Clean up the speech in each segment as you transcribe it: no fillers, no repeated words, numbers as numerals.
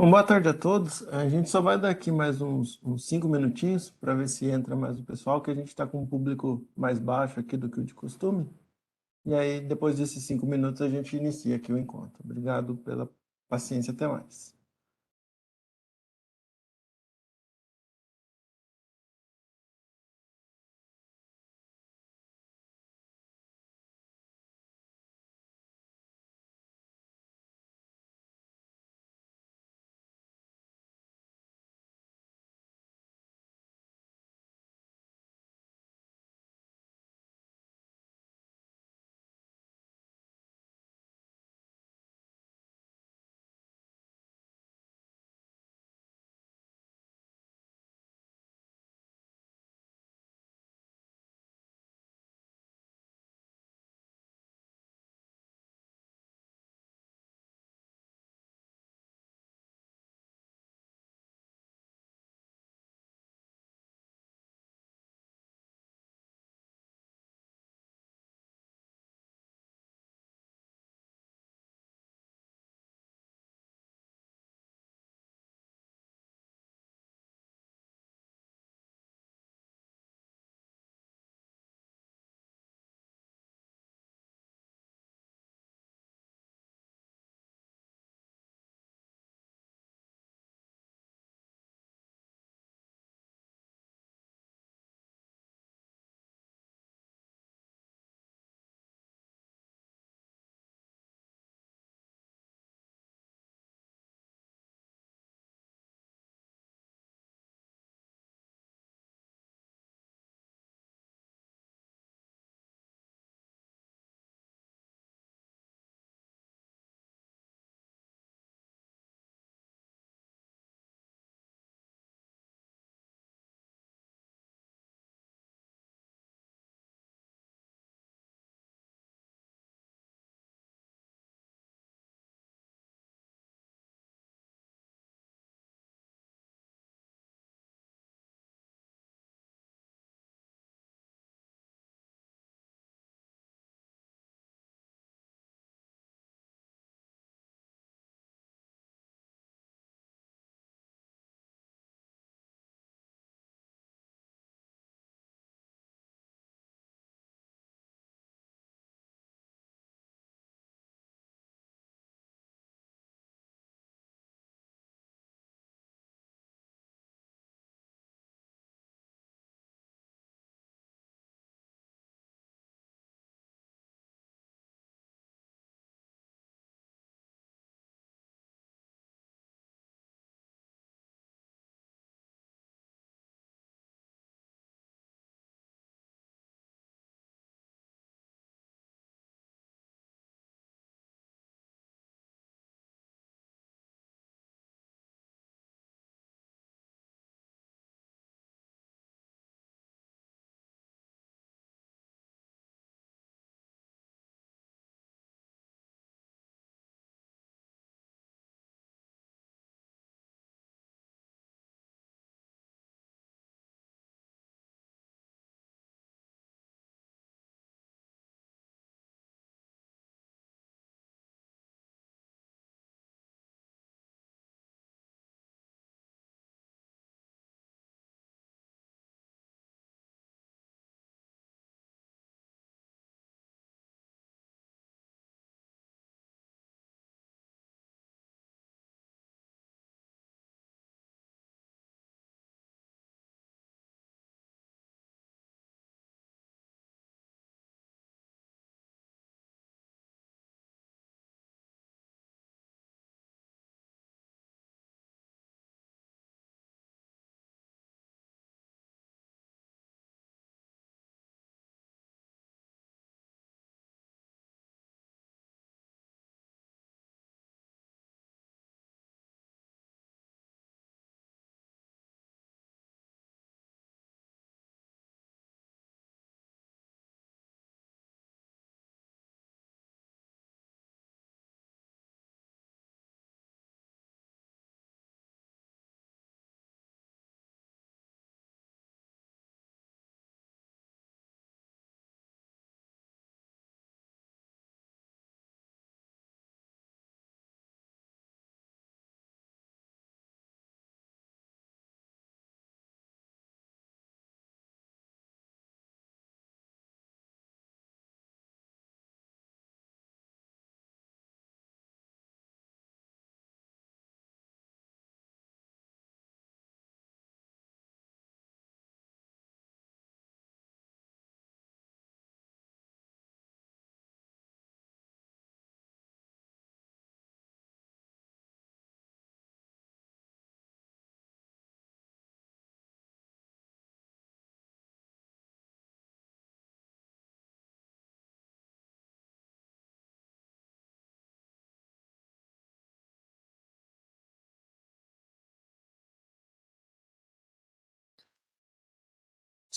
Bom, boa tarde a todos. A gente só vai dar aqui mais uns 5 minutinhos para ver se entra mais o pessoal, que a gente está com um público mais baixo aqui do que o de costume. E aí, depois desses 5 minutos, a gente inicia aqui o encontro. Obrigado pela paciência. Até mais.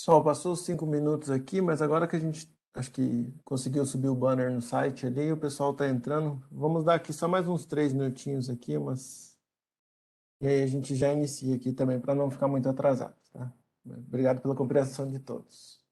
Pessoal, passou os 5 minutos aqui, mas agora que a gente acho que conseguiu subir o banner no site ali, o pessoal está entrando. Vamos dar aqui só mais uns 3 minutinhos aqui, mas e aí a gente já inicia aqui também para não ficar muito atrasado, tá? Obrigado pela compreensão de todos.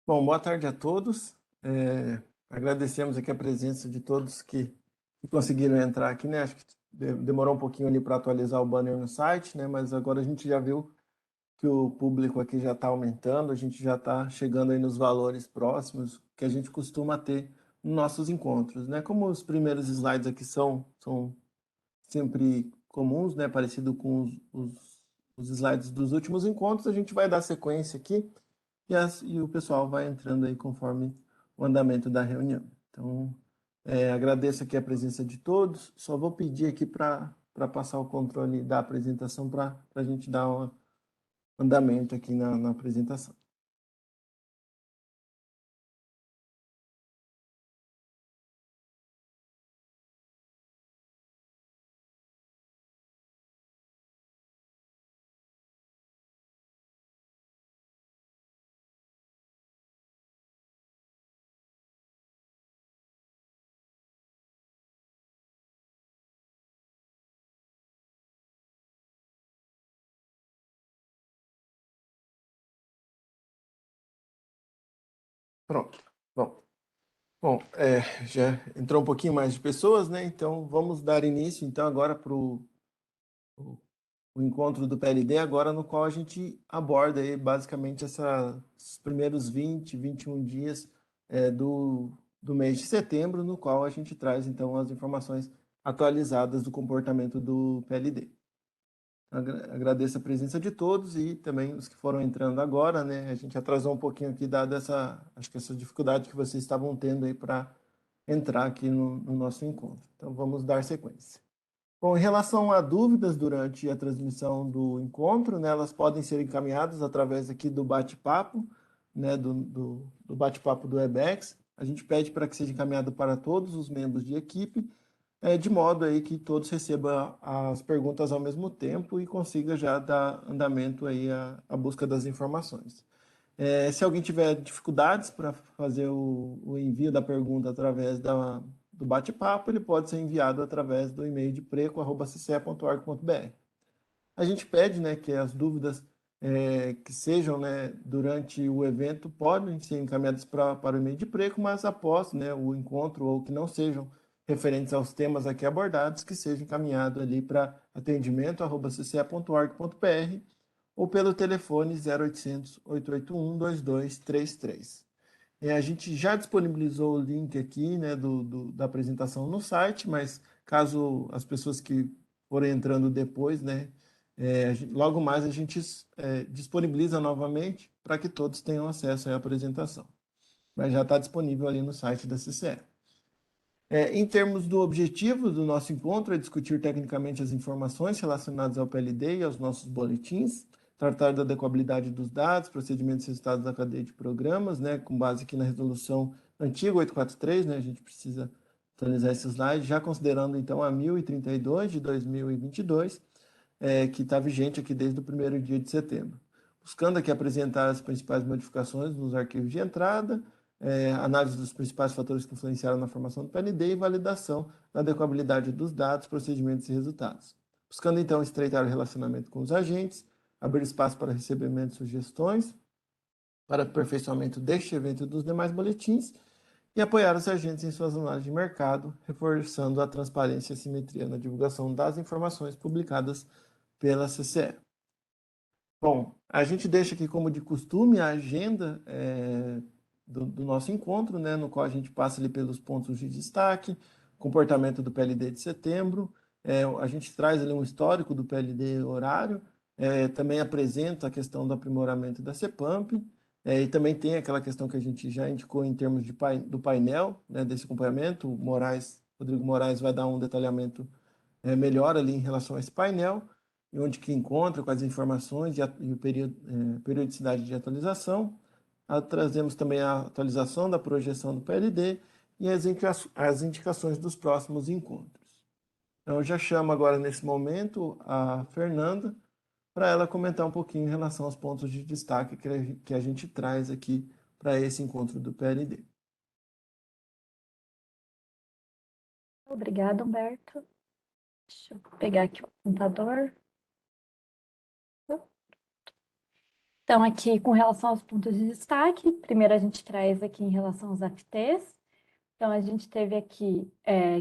Bom, boa tarde a todos. Agradecemos aqui a presença de todos que conseguiram entrar aqui, né? Acho que demorou um pouquinho ali para atualizar o banner no site, né? Mas agora a gente já viu que o público aqui já está aumentando, a gente já está chegando aí nos valores próximos que a gente costuma ter nos nossos encontros, né? Como os primeiros slides aqui são sempre comuns, né? Parecido com os slides dos últimos encontros, a gente vai dar sequência aqui e o pessoal vai entrando aí conforme o andamento da reunião. Então, agradeço aqui a presença de todos. Só vou pedir aqui para passar o controle da apresentação para a gente dar um andamento aqui na apresentação. Pronto. Bom, já entrou um pouquinho mais de pessoas, né? Então, vamos dar início então agora para o encontro do PLD, agora no qual a gente aborda aí, basicamente esses primeiros 21 dias do mês de setembro, no qual a gente traz então as informações atualizadas do comportamento do PLD. Agradeço a presença de todos e também os que foram entrando agora, né? A gente atrasou um pouquinho aqui, dada acho que essa dificuldade que vocês estavam tendo aí para entrar aqui no nosso encontro. Então, vamos dar sequência. Bom, em relação a dúvidas durante a transmissão do encontro, né, elas podem ser encaminhadas através aqui do bate-papo, né, do bate-papo do Webex. A gente pede para que seja encaminhado para todos os membros de equipe, de modo aí que todos recebam as perguntas ao mesmo tempo e consiga já dar andamento aí à busca das informações. Se alguém tiver dificuldades para fazer o envio da pergunta através do bate-papo, ele pode ser enviado através do e-mail de preco@cce.org.br. A gente pede, né, que as dúvidas que sejam, né, durante o evento podem ser encaminhadas para o e-mail de Preco, mas após, né, o encontro ou que não sejam referentes aos temas aqui abordados, que sejam encaminhados ali para atendimento@cce.org.br ou pelo telefone 0800 881 2233. A gente já disponibilizou o link aqui, né, da apresentação no site, mas caso as pessoas que forem entrando depois, né, logo mais a gente disponibiliza novamente para que todos tenham acesso à apresentação. Mas já está disponível ali no site da CCE. Em termos do objetivo do nosso encontro, é discutir tecnicamente as informações relacionadas ao PLD e aos nossos boletins, tratar da adequabilidade dos dados, procedimentos e resultados da cadeia de programas, né, com base aqui na resolução antiga 843, né, a gente precisa atualizar esse slide, já considerando então a 1032 de 2022, que está vigente aqui desde o primeiro dia de setembro. Buscando aqui apresentar as principais modificações nos arquivos de entrada, análise dos principais fatores que influenciaram na formação do PLD e validação da adequabilidade dos dados, procedimentos e resultados. Buscando, então, estreitar o relacionamento com os agentes, abrir espaço para recebimento de sugestões, para aperfeiçoamento deste evento e dos demais boletins, e apoiar os agentes em suas análises de mercado, reforçando a transparência e a simetria na divulgação das informações publicadas pela CCE. Bom, a gente deixa aqui como de costume a agenda do nosso encontro, né, no qual a gente passa ali pelos pontos de destaque, comportamento do PLD de setembro, a gente traz ali um histórico do PLD horário, também apresenta a questão do aprimoramento da CEPAMP, e também tem aquela questão que a gente já indicou em termos do painel, né, desse acompanhamento. O Rodrigo Moraes vai dar um detalhamento melhor ali em relação a esse painel, e onde que encontra, quais informações e o periodicidade de atualização. Trazemos também a atualização da projeção do PLD e as indicações dos próximos encontros. Então, eu já chamo agora, nesse momento, a Fernanda, para ela comentar um pouquinho em relação aos pontos de destaque que a gente traz aqui para esse encontro do PLD. Obrigada, Humberto. Deixa eu pegar aqui o computador. Então, aqui com relação aos pontos de destaque, primeiro a gente traz aqui em relação aos FTs. Então, a gente teve aqui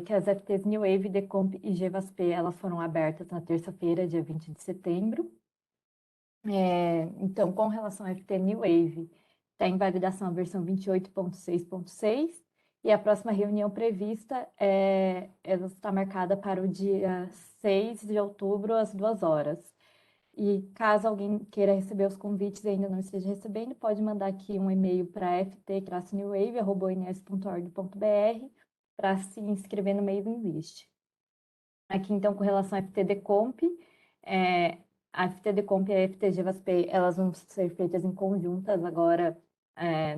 que as FTs New Wave, Decomp e GVASP, elas foram abertas na terça-feira, dia 20 de setembro. Então, com relação ao FT New Wave, está em validação a versão 28.6.6 e a próxima reunião prevista ela está marcada para o dia 6 de outubro, às 2 horas. E caso alguém queira receber os convites e ainda não esteja recebendo, pode mandar aqui um e-mail para ft-newwave@ons.org.br para se inscrever no mailing list. Aqui, então, com relação à FTD Comp, a FTD Comp e a FTG VASP, elas vão ser feitas em conjuntas agora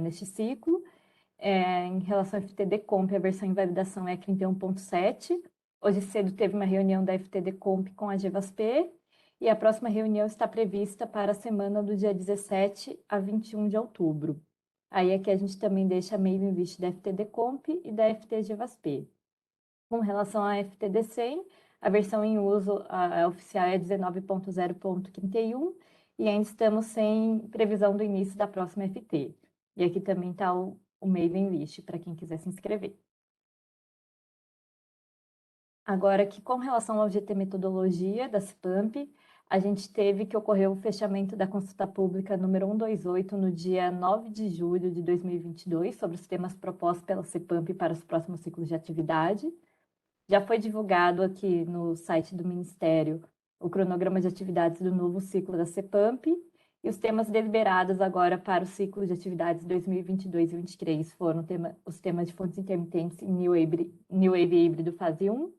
neste ciclo. Em relação à FTD Comp, a versão em validação é 31.7. Hoje cedo teve uma reunião da FTD Comp com a GVASP e a próxima reunião está prevista para a semana do dia 17 a 21 de outubro. Aí aqui a gente também deixa a mailing list da FTD Comp e da FTG VASP. Com relação à FTD 100, a versão em uso oficial é 19.0.31 e ainda estamos sem previsão do início da próxima FT. E aqui também está o mailing list para quem quiser se inscrever. Agora, aqui com relação ao GT Metodologia da CEPAMP, a gente teve que ocorrer o fechamento da consulta pública número 128 no dia 9 de julho de 2022, sobre os temas propostos pela CEPAMP para os próximos ciclos de atividade. Já foi divulgado aqui no site do Ministério o cronograma de atividades do novo ciclo da CEPAMP, e os temas deliberados agora para o ciclo de atividades 2022 e 2023 foram os temas de fontes intermitentes em New Wave híbrido fase 1,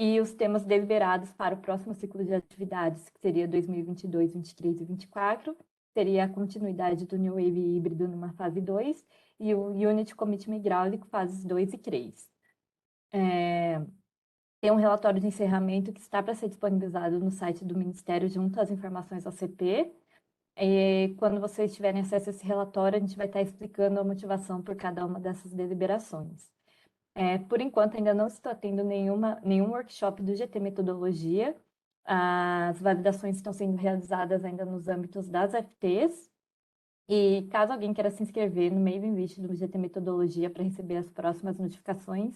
e os temas deliberados para o próximo ciclo de atividades, que seria 2022, 2023 e 2024, seria a continuidade do New Wave híbrido numa fase 2 e o Unit Commitment hidráulico fases 2 e 3. Tem um relatório de encerramento que está para ser disponibilizado no site do Ministério junto às informações ao CP. E quando vocês tiverem acesso a esse relatório, a gente vai estar explicando a motivação por cada uma dessas deliberações. Por enquanto, ainda não estou tendo nenhum workshop do GT Metodologia. As validações estão sendo realizadas ainda nos âmbitos das FTs. E caso alguém queira se inscrever no mailing list do GT Metodologia para receber as próximas notificações,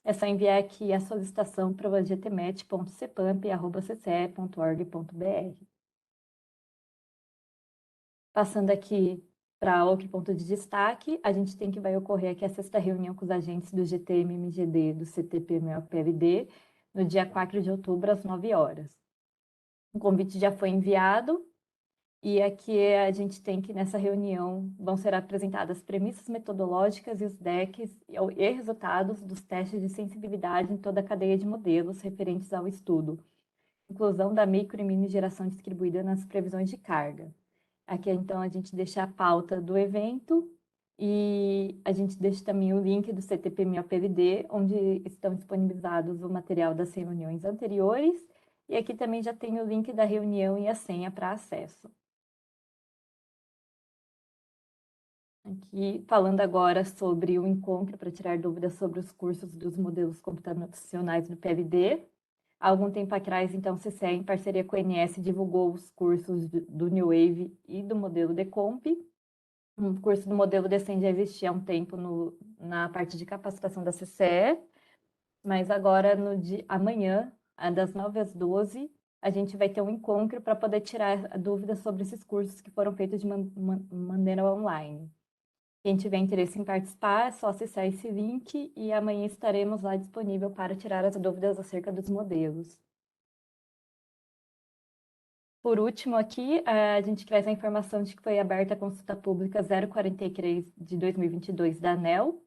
é só enviar aqui a solicitação para o gtmet.cepamp.cce.org.br. Passando aqui para outro ponto de destaque, a gente tem que vai ocorrer aqui a sexta reunião com os agentes do GTMMGD do CTPMLPLD no dia 4 de outubro, às 9 horas. O convite já foi enviado e aqui a gente tem que, nessa reunião, vão ser apresentadas premissas metodológicas e os decks e resultados dos testes de sensibilidade em toda a cadeia de modelos referentes ao estudo, inclusão da micro e mini geração distribuída nas previsões de carga. Aqui, então, a gente deixa a pauta do evento e a gente deixa também o link do CTPMLPLD, onde estão disponibilizados o material das reuniões anteriores. E aqui também já tem o link da reunião e a senha para acesso. Aqui, falando agora sobre o encontro para tirar dúvidas sobre os cursos dos modelos computacionais do PLD. Há algum tempo atrás, então, o CCE, em parceria com a ENS, divulgou os cursos do New Wave e do modelo Decomp. O curso do modelo Decem já existia há um tempo na parte de capacitação da CCE, mas agora, amanhã, das 9 às 12, a gente vai ter um encontro para poder tirar dúvidas sobre esses cursos que foram feitos de maneira online. Quem tiver interesse em participar, é só acessar esse link e amanhã estaremos lá disponível para tirar as dúvidas acerca dos modelos. Por último, aqui, a gente traz a informação de que foi aberta a consulta pública 043 de 2022 da ANEEL.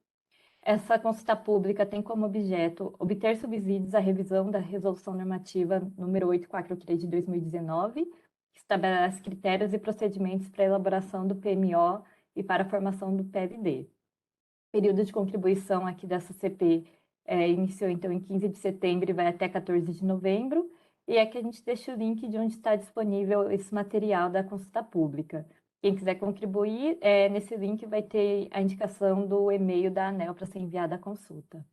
Essa consulta pública tem como objeto obter subsídios à revisão da Resolução Normativa número 843 de 2019, que estabelece critérios e procedimentos para a elaboração do PMO e para a formação do PLD. O período de contribuição aqui dessa CP iniciou, então, em 15 de setembro e vai até 14 de novembro. E aqui a gente deixa o link de onde está disponível esse material da consulta pública. Quem quiser contribuir, nesse link vai ter a indicação do e-mail da ANEEL para ser enviada a consulta.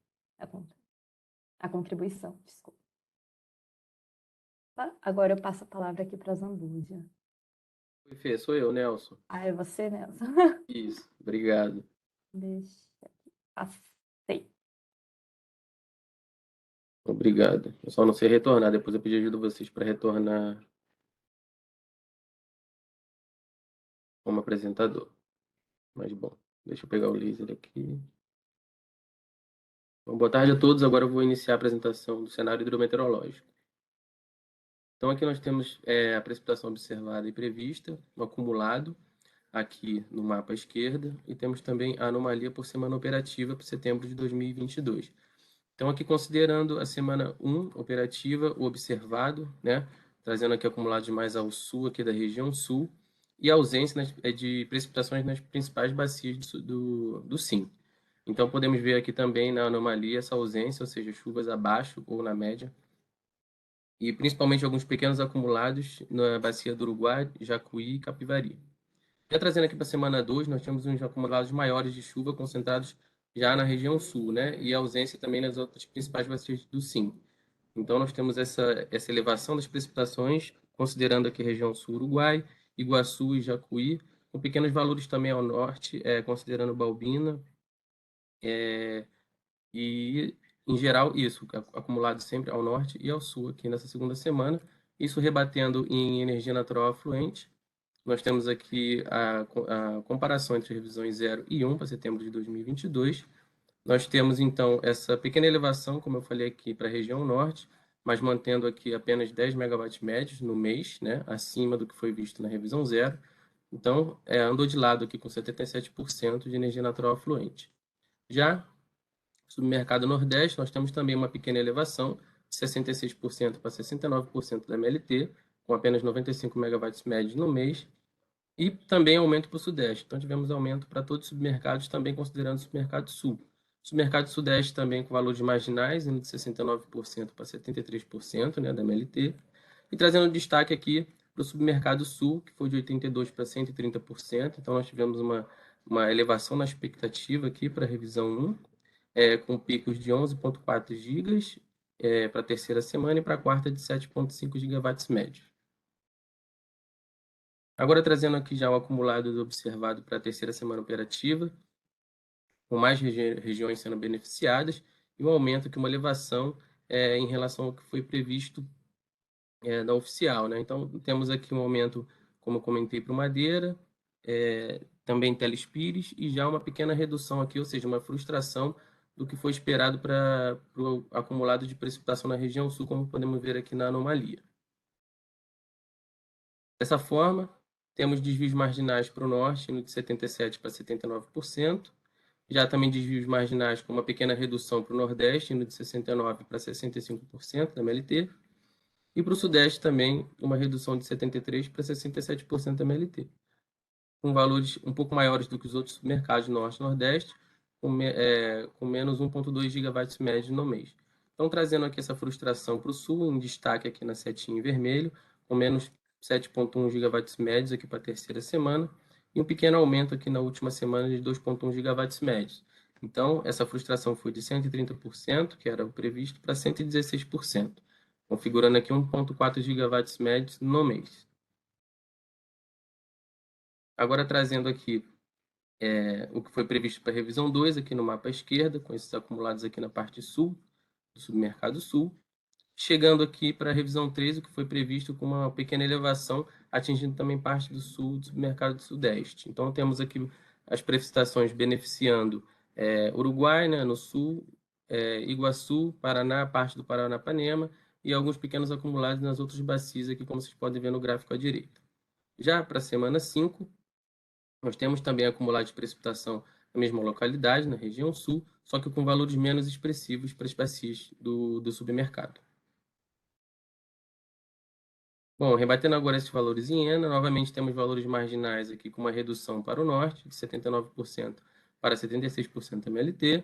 A contribuição, desculpa. Tá? Agora eu passo a palavra aqui para a Zambuja. Oi, Fê, sou eu, Nelson. Ah, é você, Nelson? Isso, obrigado. Deixa aqui. Passei. Obrigado. Eu só não sei retornar, depois eu pedi ajuda a vocês para retornar como apresentador. Mas bom, deixa eu pegar o laser aqui. Bom, boa tarde a todos. Agora eu vou iniciar a apresentação do cenário hidrometeorológico. Então aqui nós temos a precipitação observada e prevista, o acumulado aqui no mapa à esquerda, e temos também a anomalia por semana operativa para setembro de 2022. Então, aqui considerando a semana 1 operativa, o observado, né, trazendo aqui acumulados mais ao sul aqui da região sul, e a ausência de precipitações nas principais bacias do SIM. Então, podemos ver aqui também na anomalia essa ausência, ou seja, chuvas abaixo ou na média, e principalmente alguns pequenos acumulados na bacia do Uruguai, Jacuí e Capivari. Já trazendo aqui para a semana 2, nós temos uns acumulados maiores de chuva concentrados já na região sul, né? E ausência também nas outras principais bacias do SIM. Então, nós temos essa elevação das precipitações, considerando aqui a região sul Uruguai, Iguaçu e Jacuí, com pequenos valores também ao norte, considerando Balbina. E, em geral, isso, acumulado sempre ao norte e ao sul aqui nessa segunda semana. Isso rebatendo em energia natural afluente. Nós temos aqui a comparação entre revisões 0 e 1 para setembro de 2022. Nós temos, então, essa pequena elevação, como eu falei aqui, para a região norte, mas mantendo aqui apenas 10 megawatts médios no mês, né, acima do que foi visto na revisão 0. Então, andou de lado aqui com 77% de energia natural afluente. Já no submercado nordeste, nós temos também uma pequena elevação, de 66% para 69% da MLT, com apenas 95 megawatts médios no mês, e também aumento para o Sudeste. Então, tivemos aumento para todos os submercados, também considerando o submercado Sul. Submercado Sudeste também com valores marginais, indo de 69% para 73%, né, da MLT. E trazendo destaque aqui para o submercado sul, que foi de 82% para 130%. Então, nós tivemos uma elevação na expectativa aqui para a revisão 1, com picos de 11,4 gigas para a terceira semana e para a quarta de 7,5 gigawatts médios. Agora, trazendo aqui já o acumulado observado para a terceira semana operativa, com mais regiões sendo beneficiadas e um aumento aqui, uma elevação em relação ao que foi previsto da oficial, né? Então, temos aqui um aumento, como eu comentei, para o Madeira, também Telespires, e já uma pequena redução aqui, ou seja, uma frustração do que foi esperado para o acumulado de precipitação na região sul, como podemos ver aqui na anomalia. Dessa forma, temos desvios marginais para o norte, indo de 77% para 79%, já também desvios marginais com uma pequena redução para o nordeste, indo de 69% para 65% da MLT, e para o Sudeste também, uma redução de 73% para 67% da MLT, com valores um pouco maiores do que os outros mercados Norte e Nordeste, com menos 1,2 gigawatts médio no mês. Então, trazendo aqui essa frustração para o Sul, em destaque aqui na setinha em vermelho, com menos 7,1 gigawatts médios aqui para a terceira semana, e um pequeno aumento aqui na última semana de 2,1 gigawatts médios. Então, essa frustração foi de 130%, que era o previsto, para 116%. Configurando aqui 1,4 gigawatts médios no mês. Agora trazendo aqui o que foi previsto para a revisão 2, aqui no mapa à esquerda, com esses acumulados aqui na parte sul, do submercado sul. Chegando aqui para a revisão 3, o que foi previsto com uma pequena elevação, atingindo também parte do sul do submercado do sudeste. Então temos aqui as precipitações beneficiando Uruguai, né, no sul, Iguaçu, Paraná, parte do Paranapanema, e alguns pequenos acumulados nas outras bacias aqui, como vocês podem ver no gráfico à direita. Já para a semana 5, nós temos também acumulado de precipitação na mesma localidade, na região sul, só que com valores menos expressivos para as bacias do submercado. Bom, rebatendo agora esses valores em ENA, novamente temos valores marginais aqui com uma redução para o norte, de 79% para 76% MLT,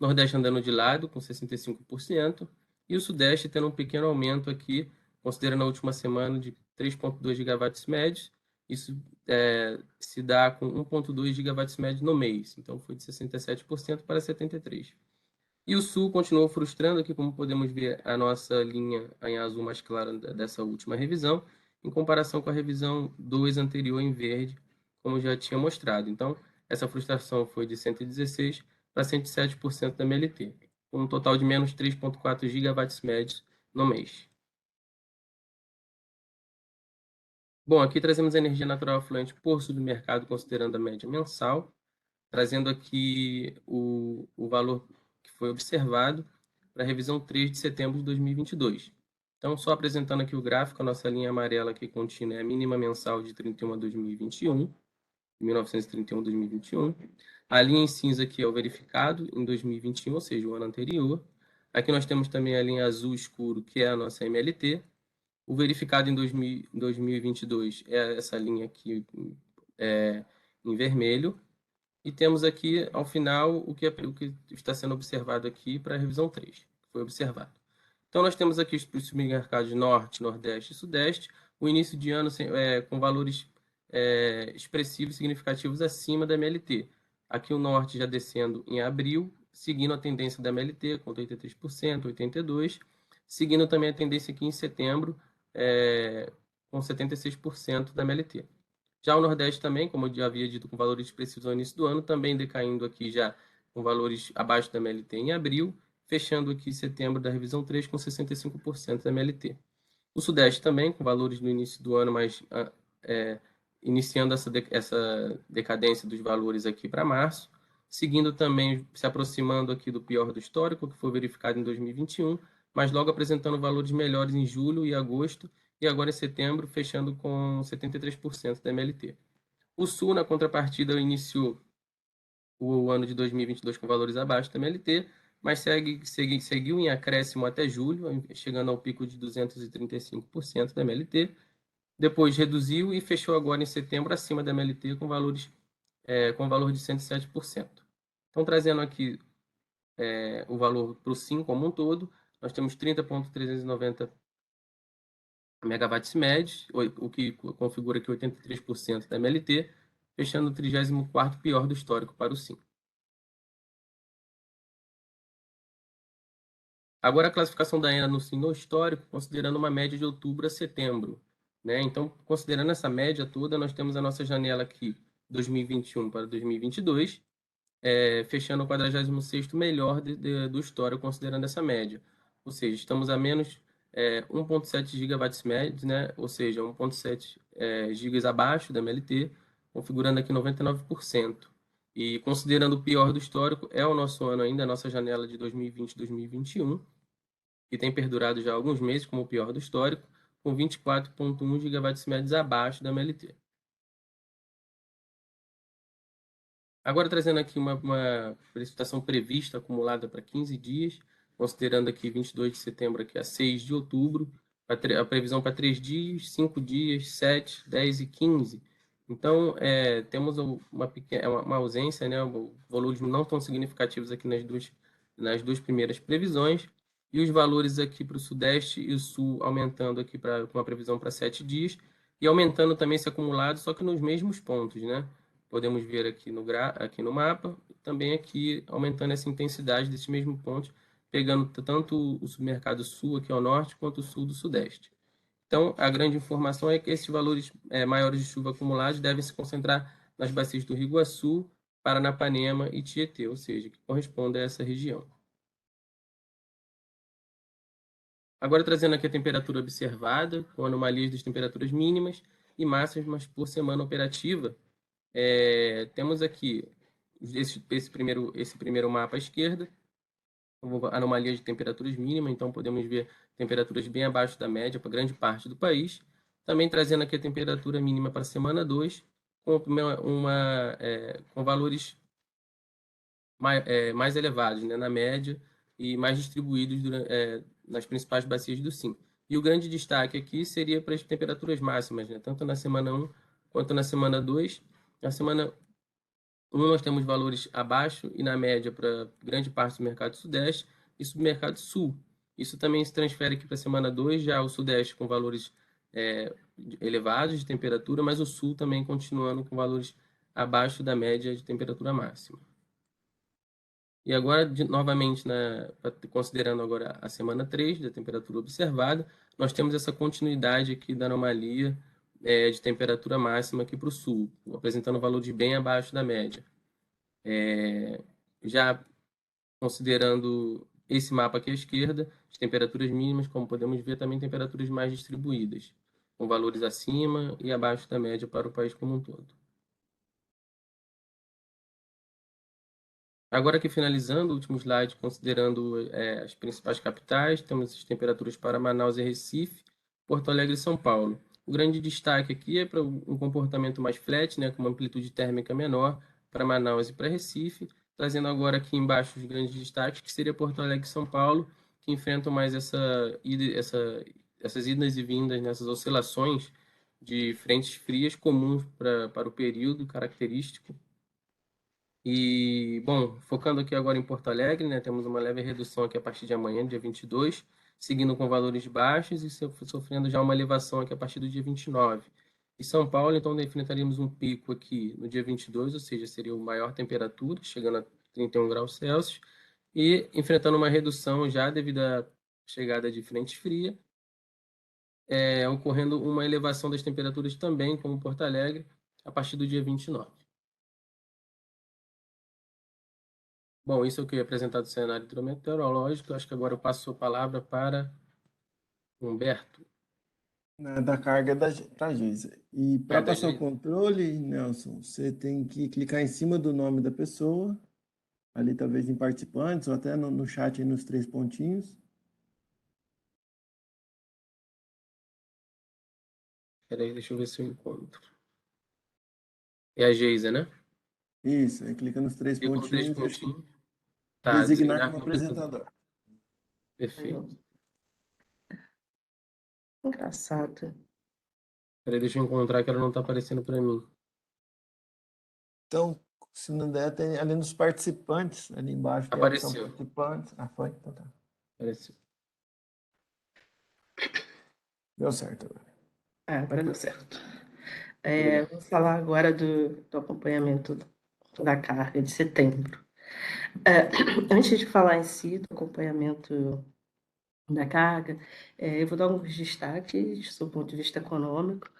Nordeste andando de lado, com 65%, e o Sudeste tendo um pequeno aumento aqui, considerando a última semana, de 3,2 gigawatts médios. Isso se dá com 1,2 gigawatts médios no mês. Então, foi de 67% para 73%. E o Sul continuou frustrando aqui, como podemos ver, a nossa linha em azul mais clara dessa última revisão, em comparação com a revisão 2 anterior em verde, como já tinha mostrado. Então, essa frustração foi de 116% para 107% da MLT, com um total de menos 3,4 gigawatts médios no mês. Bom, aqui trazemos a energia natural afluente por submercado, considerando a média mensal, trazendo aqui o valor que foi observado para a revisão 3 de setembro de 2022. Então, só apresentando aqui o gráfico, a nossa linha amarela aqui contínua é a mínima mensal de 31 a 2021, 1931 a 2021. A linha em cinza aqui é o verificado em 2021, ou seja, o ano anterior. Aqui nós temos também a linha azul escuro, que é a nossa MLT. O verificado em 2022 é essa linha aqui em vermelho. E temos aqui, ao final, o que está sendo observado aqui para a revisão 3, que foi observado. Então, nós temos aqui os submercados Norte, Nordeste e Sudeste, o início de ano com valores expressivos significativos acima da MLT. Aqui o Norte já descendo em abril, seguindo a tendência da MLT, com 83%, 82%, seguindo também a tendência aqui em setembro, com 76% da MLT. Já o Nordeste também, como eu já havia dito, com valores expressivos no início do ano, também decaindo aqui já com valores abaixo da MLT em abril, fechando aqui setembro da revisão 3 com 65% da MLT. O Sudeste também, com valores no início do ano, mas iniciando essa decadência dos valores aqui para março, seguindo também, se aproximando aqui do pior do histórico, que foi verificado em 2021, mas logo apresentando valores melhores em julho e agosto, e agora em setembro, fechando com 73% da MLT. O Sul, na contrapartida, iniciou o ano de 2022 com valores abaixo da MLT, mas seguiu em acréscimo até julho, chegando ao pico de 235% da MLT. Depois reduziu e fechou agora em setembro acima da MLT com valor de 107%. Então, trazendo aqui o valor para o SIM como um todo, nós temos 30,390 megawatts médios, o que configura aqui 83% da MLT, fechando o 34º pior do histórico para o SIM. Agora a classificação da ENA no SIM no histórico, considerando uma média de outubro a setembro, né? Então, considerando essa média toda, nós temos a nossa janela aqui, 2021 para 2022, fechando o 46º melhor do histórico, considerando essa média. Ou seja, estamos a menos 1,7 gigawatts médios, né? Ou seja, 1,7 gigas abaixo da MLT, configurando aqui 99%. E considerando o pior do histórico, é o nosso ano ainda, a nossa janela de 2020 e 2021, que tem perdurado já há alguns meses como o pior do histórico, com 24,1 gigawatts médios abaixo da MLT. Agora trazendo aqui uma precipitação prevista acumulada para 15 dias, considerando aqui 22 de setembro aqui a 6 de outubro, a previsão para 3 dias, 5 dias, 7, 10 e 15. Então, temos uma ausência, né, volumes não tão significativos aqui nas duas primeiras previsões, e os valores aqui para o Sudeste e o Sul aumentando aqui com uma previsão para 7 dias, e aumentando também esse acumulado, só que nos mesmos pontos, né? Podemos ver aqui no mapa, também aqui aumentando essa intensidade desse mesmo ponto, pegando tanto o submercado sul aqui ao norte, quanto o sul do sudeste. Então, a grande informação é que esses valores maiores de chuva acumulados devem se concentrar nas bacias do Rio Iguaçu, Paranapanema e Tietê, ou seja, que correspondem a essa região. Agora trazendo aqui a temperatura observada, com anomalias das temperaturas mínimas e máximas por semana operativa, temos aqui esse primeiro mapa à esquerda, anomalia de temperaturas mínimas, então podemos ver temperaturas bem abaixo da média para grande parte do país. Também trazendo aqui a temperatura mínima para a semana 2, com valores mais elevados, né, na média, e mais distribuídos nas principais bacias do SIM. E o grande destaque aqui seria para as temperaturas máximas, né, tanto na semana 1 quanto na semana 2. Na semana 1 nós temos valores abaixo e na média para grande parte do mercado sudeste e submercado sul. Isso também se transfere aqui para a semana 2, já o sudeste com valores elevados de temperatura, mas o sul também continuando com valores abaixo da média de temperatura máxima. E agora, novamente, considerando agora a semana 3 da temperatura observada, nós temos essa continuidade aqui da anomalia de temperatura máxima aqui para o sul, apresentando valores bem abaixo da média. Já considerando esse mapa aqui à esquerda, as temperaturas mínimas, como podemos ver, também temperaturas mais distribuídas, com valores acima e abaixo da média para o país como um todo. Agora aqui finalizando o último slide, considerando as principais capitais, temos as temperaturas para Manaus e Recife, Porto Alegre e São Paulo. O grande destaque aqui é para um comportamento mais flat, né, com uma amplitude térmica menor para Manaus e para Recife, trazendo agora aqui embaixo os grandes destaques, que seria Porto Alegre e São Paulo, que enfrentam mais essas idas e vindas, nessas oscilações de frentes frias comuns para o período característico. E, bom, focando aqui agora em Porto Alegre, né, temos uma leve redução aqui a partir de amanhã, dia 22, seguindo com valores baixos e sofrendo já uma elevação aqui a partir do dia 29. E São Paulo, então, enfrentaríamos um pico aqui no dia 22, ou seja, seria o maior temperatura, chegando a 31 graus Celsius, e enfrentando uma redução já devido à chegada de frente fria, ocorrendo uma elevação das temperaturas também, como Porto Alegre, a partir do dia 29. Bom, isso é o que eu ia apresentar do cenário hidrometeorológico. Acho que agora eu passo a palavra para Humberto. Da carga da Geisa. E para Da passar o Geisa. controle, Nelson, você tem que clicar em cima do nome da pessoa, ali talvez em participantes, ou até no chat aí nos 3 pontinhos. Peraí, deixa eu ver se eu encontro. É a Geisa, né? Isso, aí clica nos 3 Clico no 3 pontinhos e pontinhos. Tá, designar designar como como apresentador. apresentador. Perfeito. Engraçado. Peraí, deixa eu encontrar que ela não está aparecendo para mim. Então, se não der, tem ali nos participantes, ali embaixo tem a opção Apareceu. participantes. Ah, foi? Então tá. Apareceu. Deu certo agora. Agora deu certo. Vou falar agora do acompanhamento da carga de setembro. Antes de falar em si do acompanhamento da carga, eu vou dar alguns destaques do ponto de vista econômico.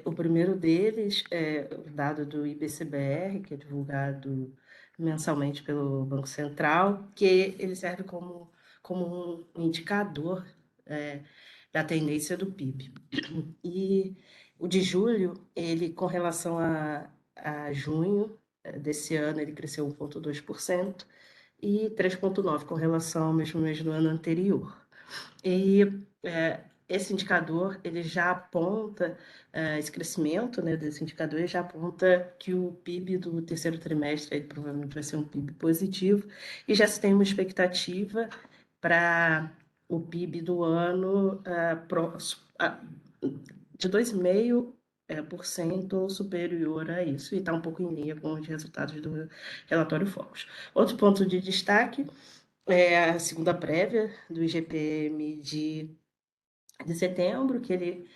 O primeiro deles é o dado do IBCBR, que é divulgado mensalmente pelo Banco Central, que ele serve como um indicador da tendência do PIB. E o de julho, ele com relação a junho desse ano, ele cresceu 1,2% e 3,9% com relação ao mesmo mês do ano anterior. E esse indicador, ele já aponta, esse crescimento, né, desse indicador, já aponta que o PIB do terceiro trimestre aí, provavelmente vai ser um PIB positivo, e já se tem uma expectativa para o PIB do ano de 2,5% ou superior a isso, e está um pouco em linha com os resultados do relatório Focus. Outro ponto de destaque é a segunda prévia do IGPM de setembro, que ele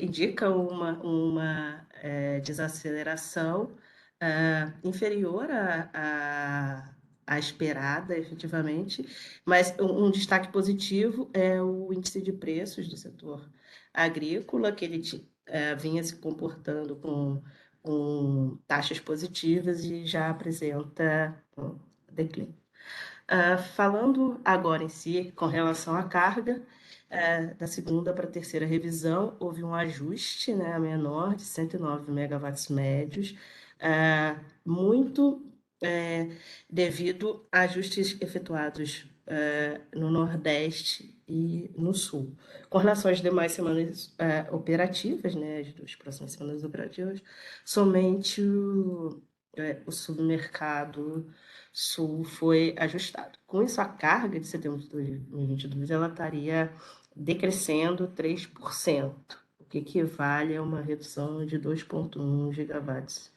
indica uma desaceleração inferior à esperada, efetivamente, mas um destaque positivo é o índice de preços do setor agrícola, que ele vinha se comportando com taxas positivas e já apresenta um declínio. Falando agora em si, com relação à carga, da segunda para a terceira revisão, houve um ajuste, né, menor de 109 megawatts médios, muito devido a ajustes efetuados no Nordeste e no Sul. Com relação às demais semanas operativas, né, as duas próximas semanas operativas, somente o submercado Sul foi ajustado. Com isso, a carga de setembro de 2022 ela estaria decrescendo 3%, o que equivale a uma redução de 2,1 gigawatts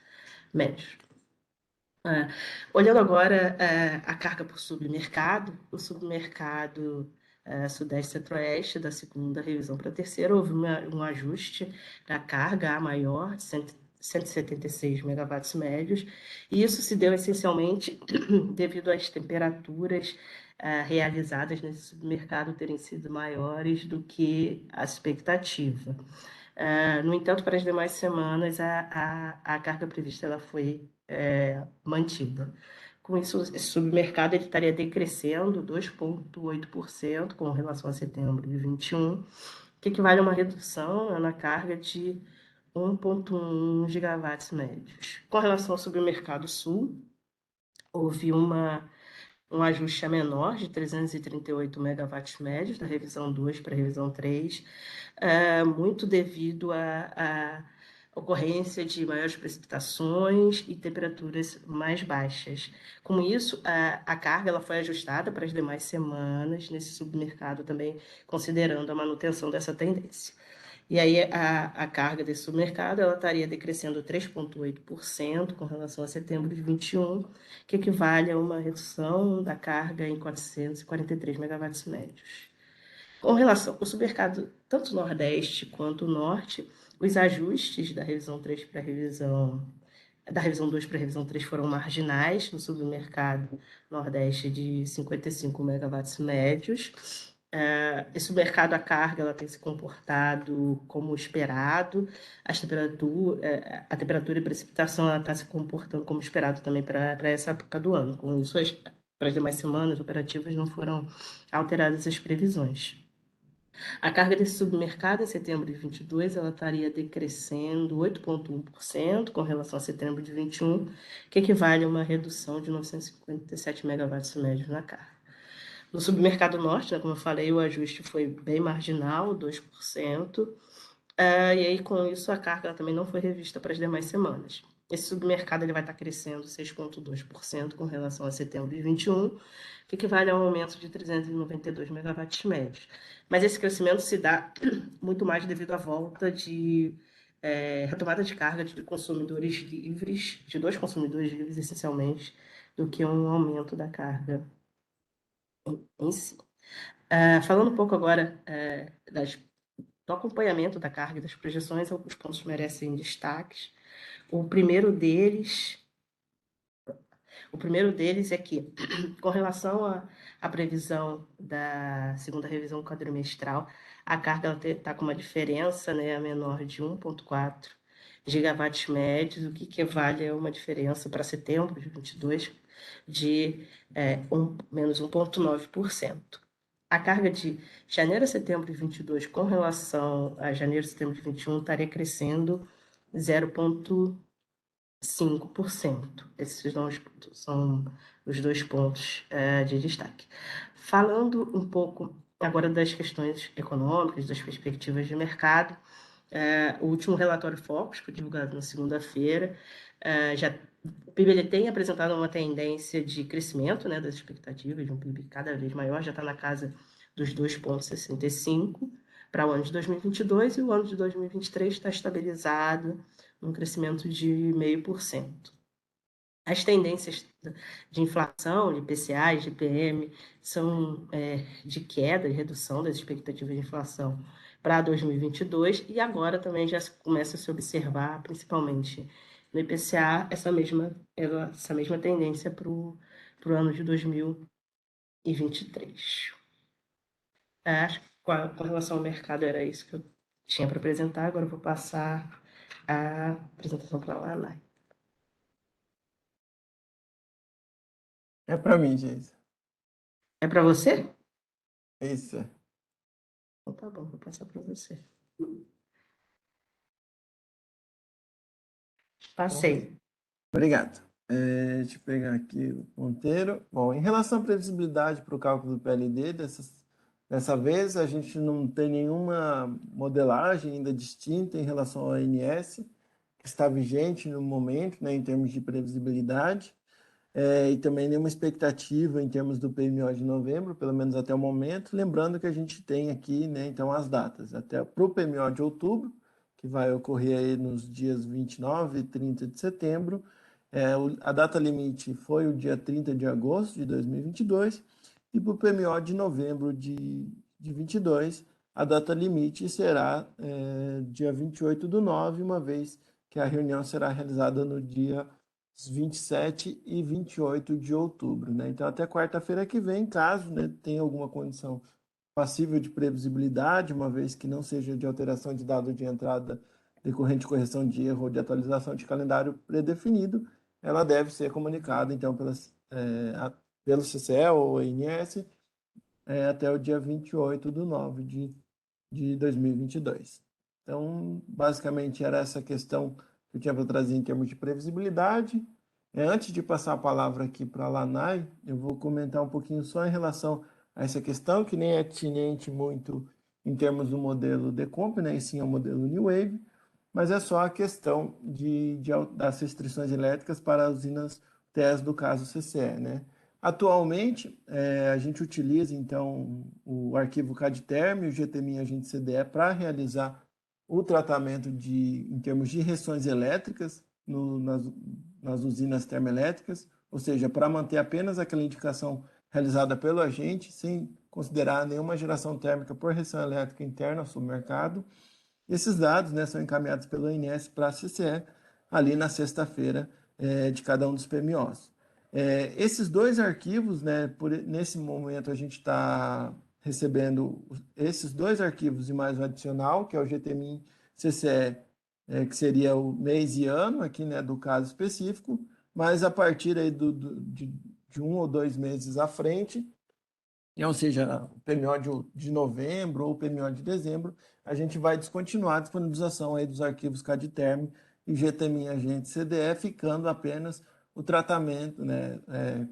médios. Olhando agora a carga por submercado, o submercado Sudeste Centro-Oeste, da segunda revisão para a terceira, houve um ajuste da carga A maior, de 176 megawatts médios, e isso se deu essencialmente devido às temperaturas realizadas nesse submercado terem sido maiores do que a expectativa. No entanto, para as demais semanas, a carga prevista ela foi mantida. Com isso, esse submercado ele estaria decrescendo 2,8% com relação a setembro de 21, que equivale a uma redução na carga de 1,1 gigawatts médios. Com relação ao submercado sul, houve um ajuste a menor de 338 megawatts médios, da revisão 2 para a revisão 3, muito devido à ocorrência de maiores precipitações e temperaturas mais baixas. Com isso, a carga ela foi ajustada para as demais semanas nesse submercado também, considerando a manutenção dessa tendência. E aí a carga desse submercado ela estaria decrescendo 3,8% com relação a setembro de 21, que equivale a uma redução da carga em 443 megawatts médios. Com relação ao submercado, tanto Nordeste quanto Norte, os ajustes da revisão 3 para a revisão da revisão 2 para a revisão 3 foram marginais no submercado Nordeste de 55 megawatts médios. Esse mercado a carga ela tem se comportado como esperado, a temperatura e precipitação está se comportando como esperado também para essa época do ano. Com isso, para as demais semanas operativas não foram alteradas as previsões. A carga desse submercado em setembro de 22 ela estaria decrescendo 8,1% com relação a setembro de 21, que equivale a uma redução de 957 megawatts médios na carga. No submercado norte, né, como eu falei, o ajuste foi bem marginal, 2%, e aí com isso a carga também não foi revista para as demais semanas. Esse submercado ele vai estar crescendo 6,2% com relação a setembro de 21, que equivale a um aumento de 392 megawatts médios. Mas esse crescimento se dá muito mais devido à volta de retomada de carga de consumidores livres, de dois consumidores livres essencialmente, do que um aumento da carga em si. Falando um pouco agora das do acompanhamento da carga e das projeções, alguns pontos merecem destaques. O primeiro deles é que, com relação à previsão da segunda revisão quadrimestral, a carga está com uma diferença, né, menor de 1,4 gigawatts médios, o que equivale a uma diferença para setembro de 22 de menos 1,9%. A carga de janeiro a setembro de 22 com relação a janeiro a setembro de 21 estaria crescendo 0,5%. Esses são os dois pontos de destaque. Falando um pouco agora das questões econômicas, das perspectivas de mercado, o último relatório Focus, que foi divulgado na segunda-feira, o PIB ele tem apresentado uma tendência de crescimento, né, das expectativas de um PIB cada vez maior, já está na casa dos 2,65 para o ano de 2022, e o ano de 2023 está estabilizado num crescimento de 0,5%. As tendências de inflação, de IPCA e de IPM, são de queda, de redução das expectativas de inflação para 2022, e agora também já começa a se observar, principalmente no IPCA, essa mesma tendência para o ano de 2023. Acho que com relação ao mercado era isso que eu tinha para apresentar. Agora eu vou passar a apresentação para a Lanai. É para mim, gente. É para você? Isso. Então tá bom, vou passar para você. Passei. Obrigado. Deixa eu pegar aqui o ponteiro. Bom, em relação à previsibilidade para o cálculo do PLD, dessa vez a gente não tem nenhuma modelagem ainda distinta em relação ao ANS, que está vigente no momento, né, em termos de previsibilidade, e também nenhuma expectativa em termos do PMO de novembro, pelo menos até o momento. Lembrando que a gente tem aqui, né, então, as datas até para o PMO de outubro, que vai ocorrer aí nos dias 29 e 30 de setembro. A data limite foi o dia 30 de agosto de 2022, e para o PMO de novembro de 22, a data limite será dia 28/9, uma vez que a reunião será realizada no dia 27 e 28 de outubro, né? Então, até quarta-feira que vem, caso, né, tenha alguma condição passível de previsibilidade, uma vez que não seja de alteração de dado de entrada decorrente de correção de erro ou de atualização de calendário predefinido, ela deve ser comunicada, então, pelo CCE ou INS até o dia 28/9 de 2022. Então, basicamente, era essa questão que eu tinha para trazer em termos de previsibilidade. Antes de passar a palavra aqui para a Lanai, eu vou comentar um pouquinho só em relação a essa questão, que nem é atinente muito em termos do modelo Decomp, né, e sim ao modelo New Wave, mas é só a questão das restrições elétricas para as usinas TES do caso CCE, né? Atualmente, a gente utiliza, então, o arquivo CADTerm e o GTMin agente CDE para realizar o tratamento em termos de restrições elétricas nas usinas termoelétricas, ou seja, para manter apenas aquela indicação realizada pelo agente, sem considerar nenhuma geração térmica por restrição elétrica interna ao submercado. Esses dados, né, são encaminhados pelo ANS para a CCE ali na sexta-feira de cada um dos PMOs. Esses dois arquivos, né, nesse momento a gente está recebendo esses dois arquivos e mais um adicional, que é o GTMin CCE, que seria o mês e ano aqui, né, do caso específico, mas a partir aí de 1 ou 2 meses à frente, ou seja, o PMO de novembro ou o PMO de dezembro, a gente vai descontinuar a disponibilização aí dos arquivos CADTerm e GTMin agente CDE, ficando apenas o tratamento, né,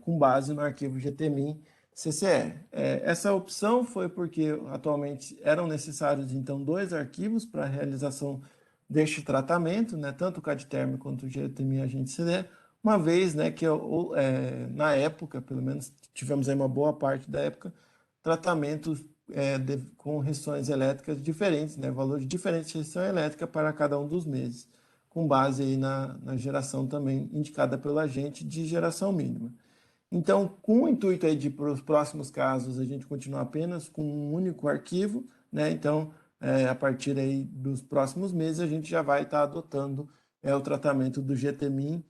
com base no arquivo GTMin CCE. Essa opção foi porque atualmente eram necessários, então, 2 arquivos para a realização deste tratamento, né, tanto o CADTerm quanto o GTMin agente CDE, uma vez, né, que na época, pelo menos tivemos aí uma boa parte da época, tratamentos com restrições elétricas diferentes, né, valores diferentes de restrição elétrica para cada um dos meses, com base aí na geração também indicada pelo agente de geração mínima. Então, com o intuito aí de, para os próximos casos, a gente continuar apenas com um único arquivo, né, então, a partir aí dos próximos meses, a gente já vai estar adotando o tratamento do GTMIN,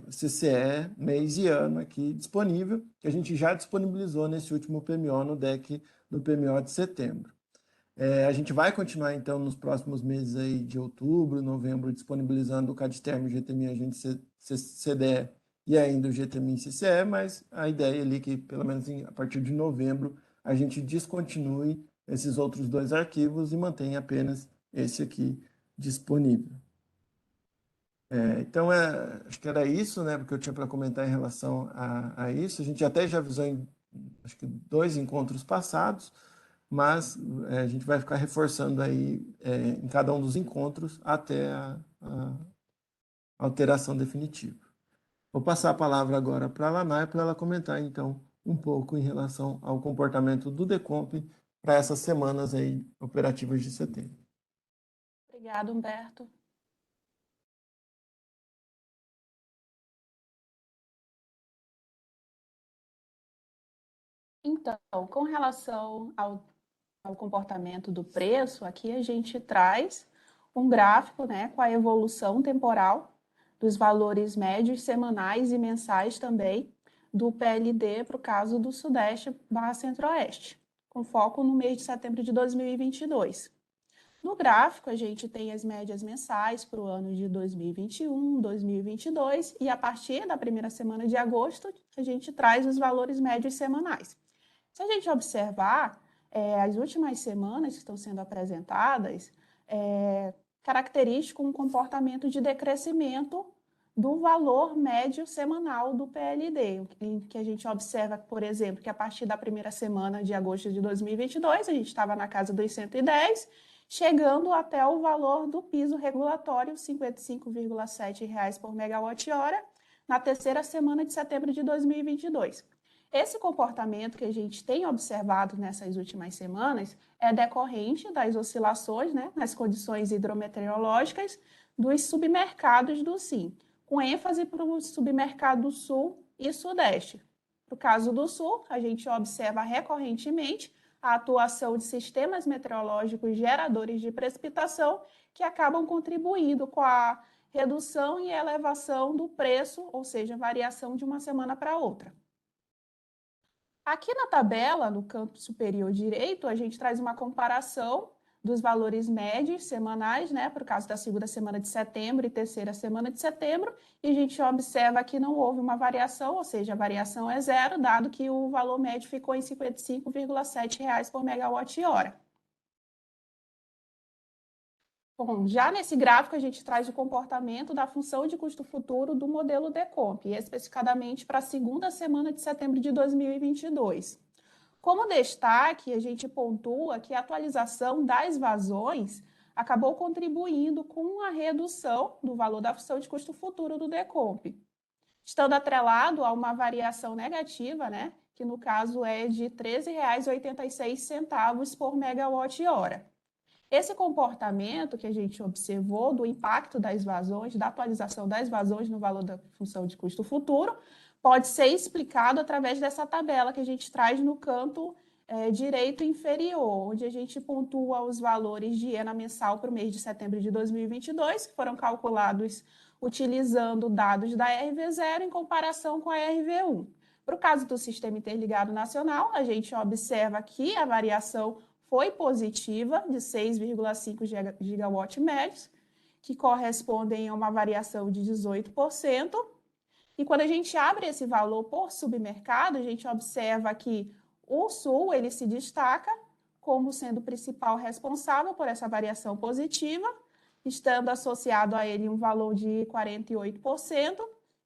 CCE, mês e ano aqui disponível, que a gente já disponibilizou nesse último PMO no deck do PMO de setembro. A gente vai continuar, então, nos próximos meses aí de outubro, novembro, disponibilizando o CADSTERM, o GTMIN, agente CDE e ainda o GTMIN CCE, mas a ideia ali é que, pelo menos a partir de novembro, a gente descontinue esses outros 2 arquivos e mantenha apenas esse aqui disponível. Então, acho que era isso, né, porque eu tinha para comentar em relação a isso. A gente até já avisou em, acho que 2 encontros passados, mas a gente vai ficar reforçando aí em cada um dos encontros até a alteração definitiva. Vou passar a palavra agora para a Lanai para ela comentar, então, um pouco em relação ao comportamento do Decomp para essas semanas aí operativas de setembro. Obrigada, Humberto. Então, com relação ao comportamento do preço, aqui a gente traz um gráfico, né, com a evolução temporal dos valores médios semanais e mensais também do PLD para o caso do Sudeste/Centro-Oeste, com foco no mês de setembro de 2022. No gráfico, a gente tem as médias mensais para o ano de 2021, 2022, e a partir da primeira semana de agosto, a gente traz os valores médios semanais. Se a gente observar, as últimas semanas que estão sendo apresentadas, característico um comportamento de decrescimento do valor médio semanal do PLD, em que a gente observa, por exemplo, que a partir da primeira semana de agosto de 2022, a gente estava na casa dos 110, chegando até o valor do piso regulatório, R$ 55,7 por megawatt-hora, na terceira semana de setembro de 2022. Esse comportamento que a gente tem observado nessas últimas semanas é decorrente das oscilações, né, nas condições hidrometeorológicas dos submercados do SIM, com ênfase para o submercado Sul e Sudeste. No caso do Sul, a gente observa recorrentemente a atuação de sistemas meteorológicos geradores de precipitação que acabam contribuindo com a redução e elevação do preço, ou seja, variação de uma semana para outra. Aqui na tabela, no canto superior direito, a gente traz uma comparação dos valores médios semanais, né, por caso da segunda semana de setembro e terceira semana de setembro, e a gente observa que não houve uma variação, ou seja, a variação é zero, dado que o valor médio ficou em R$ 55,7 por megawatt-hora. Bom, já nesse gráfico a gente traz o comportamento da função de custo futuro do modelo Decomp, especificadamente para a segunda semana de setembro de 2022. Como destaque, a gente pontua que a atualização das vazões acabou contribuindo com a redução do valor da função de custo futuro do Decomp, estando atrelado a uma variação negativa, né, que no caso é de R$ 13,86 por megawatt-hora. Esse comportamento que a gente observou do impacto das vazões, da atualização das vazões no valor da função de custo futuro, pode ser explicado através dessa tabela que a gente traz no canto direito inferior, onde a gente pontua os valores de ENA mensal para o mês de setembro de 2022, que foram calculados utilizando dados da RV0 em comparação com a RV1. Para o caso do Sistema Interligado Nacional, a gente observa que a variação foi positiva, de 6,5 gigawatt médios, que correspondem a uma variação de 18%. E quando a gente abre esse valor por submercado, a gente observa que o Sul ele se destaca como sendo o principal responsável por essa variação positiva, estando associado a ele um valor de 48%,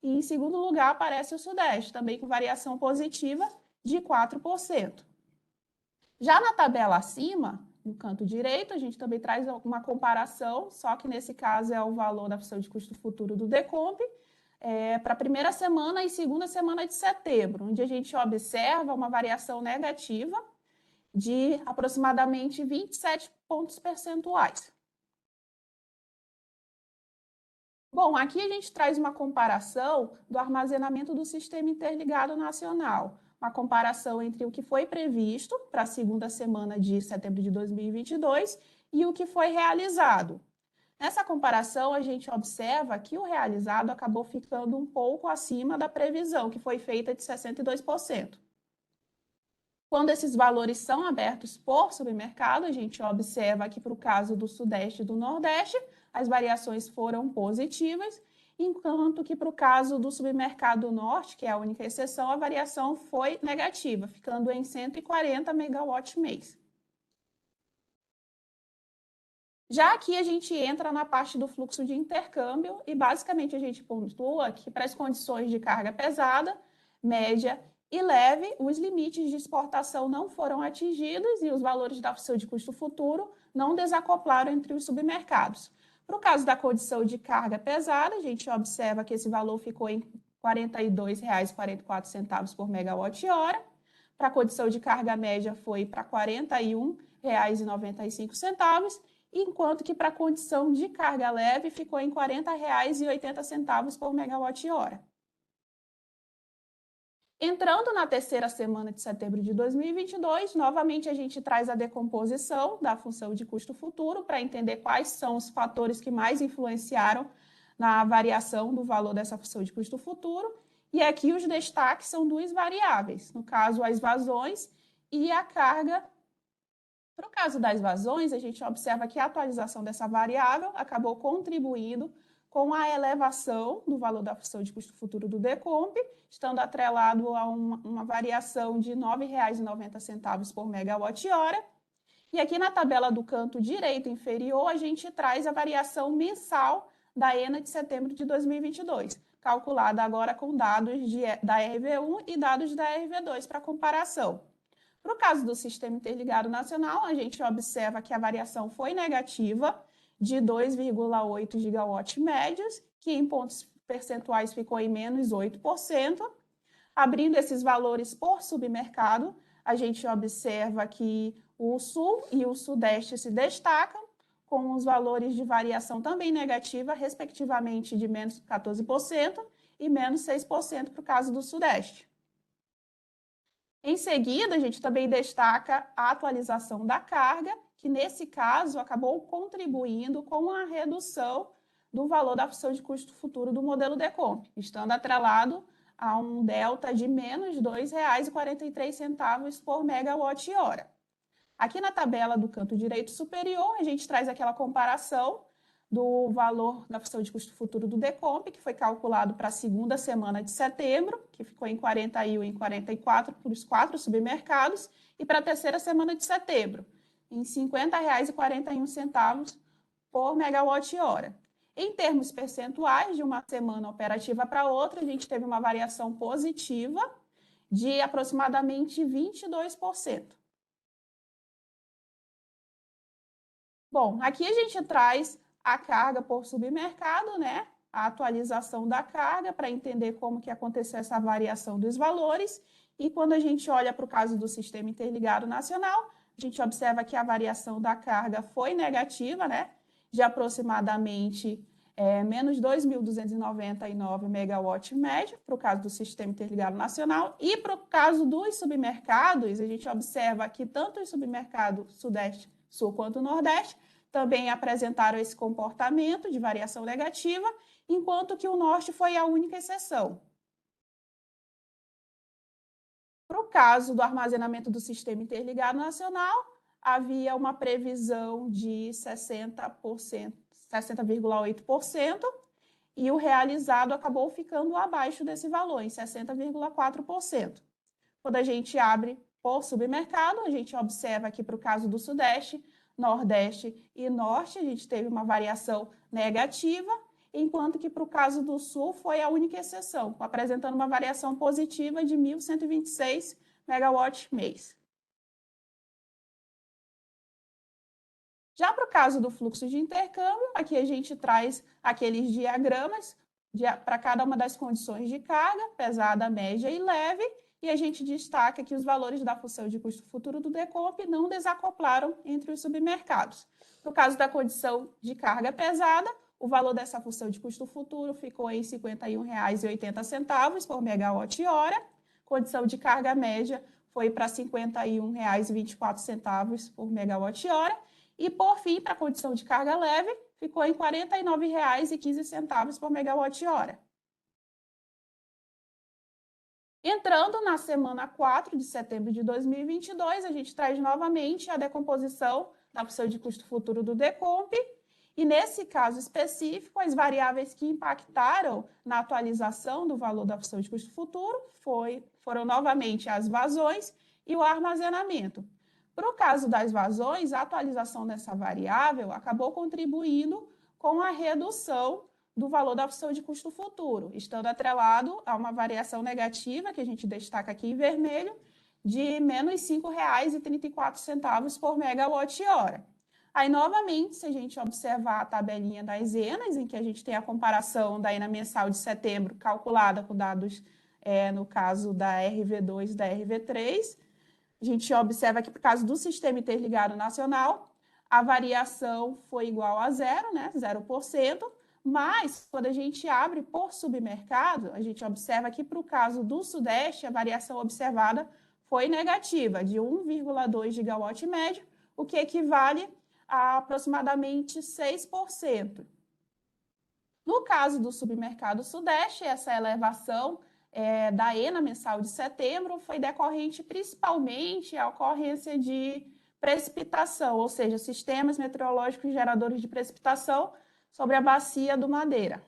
e em segundo lugar aparece o Sudeste, também com variação positiva de 4%. Já na tabela acima, no canto direito, a gente também traz uma comparação, só que nesse caso é o valor da função de custo futuro do Decomp, para a primeira semana e segunda semana de setembro, onde a gente observa uma variação negativa de aproximadamente 27 pontos percentuais. Bom, aqui a gente traz uma comparação do armazenamento do Sistema Interligado Nacional, uma comparação entre o que foi previsto para a segunda semana de setembro de 2022 e o que foi realizado. Nessa comparação, a gente observa que o realizado acabou ficando um pouco acima da previsão, que foi feita de 62%. Quando esses valores são abertos por submercado, a gente observa que, para o caso do Sudeste e do Nordeste, as variações foram positivas, enquanto que, para o caso do submercado Norte, que é a única exceção, a variação foi negativa, ficando em 140 megawatt-mês. Já aqui a gente entra na parte do fluxo de intercâmbio e basicamente a gente pontua que para as condições de carga pesada, média e leve, os limites de exportação não foram atingidos e os valores da função de custo futuro não desacoplaram entre os submercados. Para o caso da condição de carga pesada, a gente observa que esse valor ficou em R$ 42,44 por megawatt-hora. Para a condição de carga média foi para R$ 41,95, enquanto que para a condição de carga leve ficou em R$ 40,80 por megawatt-hora. Entrando na terceira semana de setembro de 2022, novamente a gente traz a decomposição da função de custo futuro para entender quais são os fatores que mais influenciaram na variação do valor dessa função de custo futuro. E aqui os destaques são duas variáveis, no caso as vazões e a carga. Para o caso das vazões, a gente observa que a atualização dessa variável acabou contribuindo com a elevação do valor da função de custo futuro do Decomp, estando atrelado a uma variação de R$ 9,90 por megawatt-hora. E aqui na tabela do canto direito inferior, a gente traz a variação mensal da ENA de setembro de 2022, calculada agora com dados da RV1 e dados da RV2 para comparação. Para o caso do Sistema Interligado Nacional, a gente observa que a variação foi negativa, de 2,8 gigawatt médios, que em pontos percentuais ficou em menos 8%. Abrindo esses valores por submercado, a gente observa que o Sul e o Sudeste se destacam, com os valores de variação também negativa, respectivamente de menos 14% e menos 6% para o caso do Sudeste. Em seguida, a gente também destaca a atualização da carga, que nesse caso acabou contribuindo com a redução do valor da função de custo futuro do modelo Decomp, estando atrelado a um delta de menos R$ 2,43 por megawatt-hora. Aqui na tabela do canto direito superior, a gente traz aquela comparação do valor da função de custo futuro do Decomp, que foi calculado para a segunda semana de setembro, que ficou em 41,44 para os 4 submercados, e para a terceira semana de setembro, em R$ 50,41 por megawatt-hora. Em termos percentuais, de uma semana operativa para outra, a gente teve uma variação positiva de aproximadamente 22%. Bom, aqui a gente traz a carga por submercado, né? A atualização da carga para entender como que aconteceu essa variação dos valores. E quando a gente olha para o caso do Sistema Interligado Nacional, a gente observa que a variação da carga foi negativa, né? De aproximadamente menos 2.299 megawatt médio para o caso do Sistema Interligado Nacional. E para o caso dos submercados, a gente observa que tanto os submercados Sudeste, Sul quanto Nordeste também apresentaram esse comportamento de variação negativa, enquanto que o Norte foi a única exceção. Para o caso do armazenamento do Sistema Interligado Nacional, havia uma previsão de 60,8%, e o realizado acabou ficando abaixo desse valor, em 60,4%. Quando a gente abre por submercado, a gente observa que para o caso do Sudeste, Nordeste e Norte, a gente teve uma variação negativa, enquanto que para o caso do Sul foi a única exceção, apresentando uma variação positiva de 1.126 megawatt-mês. Já para o caso do fluxo de intercâmbio, aqui a gente traz aqueles diagramas para cada uma das condições de carga, pesada, média e leve, e a gente destaca que os valores da função de custo futuro do Decomp não desacoplaram entre os submercados. No caso da condição de carga pesada, o valor dessa função de custo futuro ficou em R$ 51,80 por megawatt-hora. condição de carga média foi para R$ 51,24 por megawatt-hora, e, por fim, para a condição de carga leve, ficou em R$ 49,15 por megawatt-hora. Entrando na semana 4 de setembro de 2022, a gente traz novamente a decomposição da função de custo futuro do DECOMP, e nesse caso específico, as variáveis que impactaram na atualização do valor da função de custo futuro foram novamente as vazões e o armazenamento. Para o caso das vazões, a atualização dessa variável acabou contribuindo com a redução do valor da função de custo futuro, estando atrelado a uma variação negativa, que a gente destaca aqui em vermelho, de menos R$ 5,34 por megawatt-hora. Aí, novamente, se a gente observar a tabelinha das ENAs, em que a gente tem a comparação da ENA mensal de setembro, calculada com dados, no caso da RV2 e da RV3, a gente observa que, por causa do Sistema Interligado Nacional, a variação foi igual a zero, né, 0%, mas, quando a gente abre por submercado, a gente observa que, para o caso do Sudeste, a variação observada foi negativa, de 1,2 gigawatt médio, o que equivale a aproximadamente 6%. No caso do submercado Sudeste, essa elevação da ENA mensal de setembro foi decorrente principalmente à ocorrência de precipitação, ou seja, sistemas meteorológicos geradores de precipitação sobre a bacia do Madeira.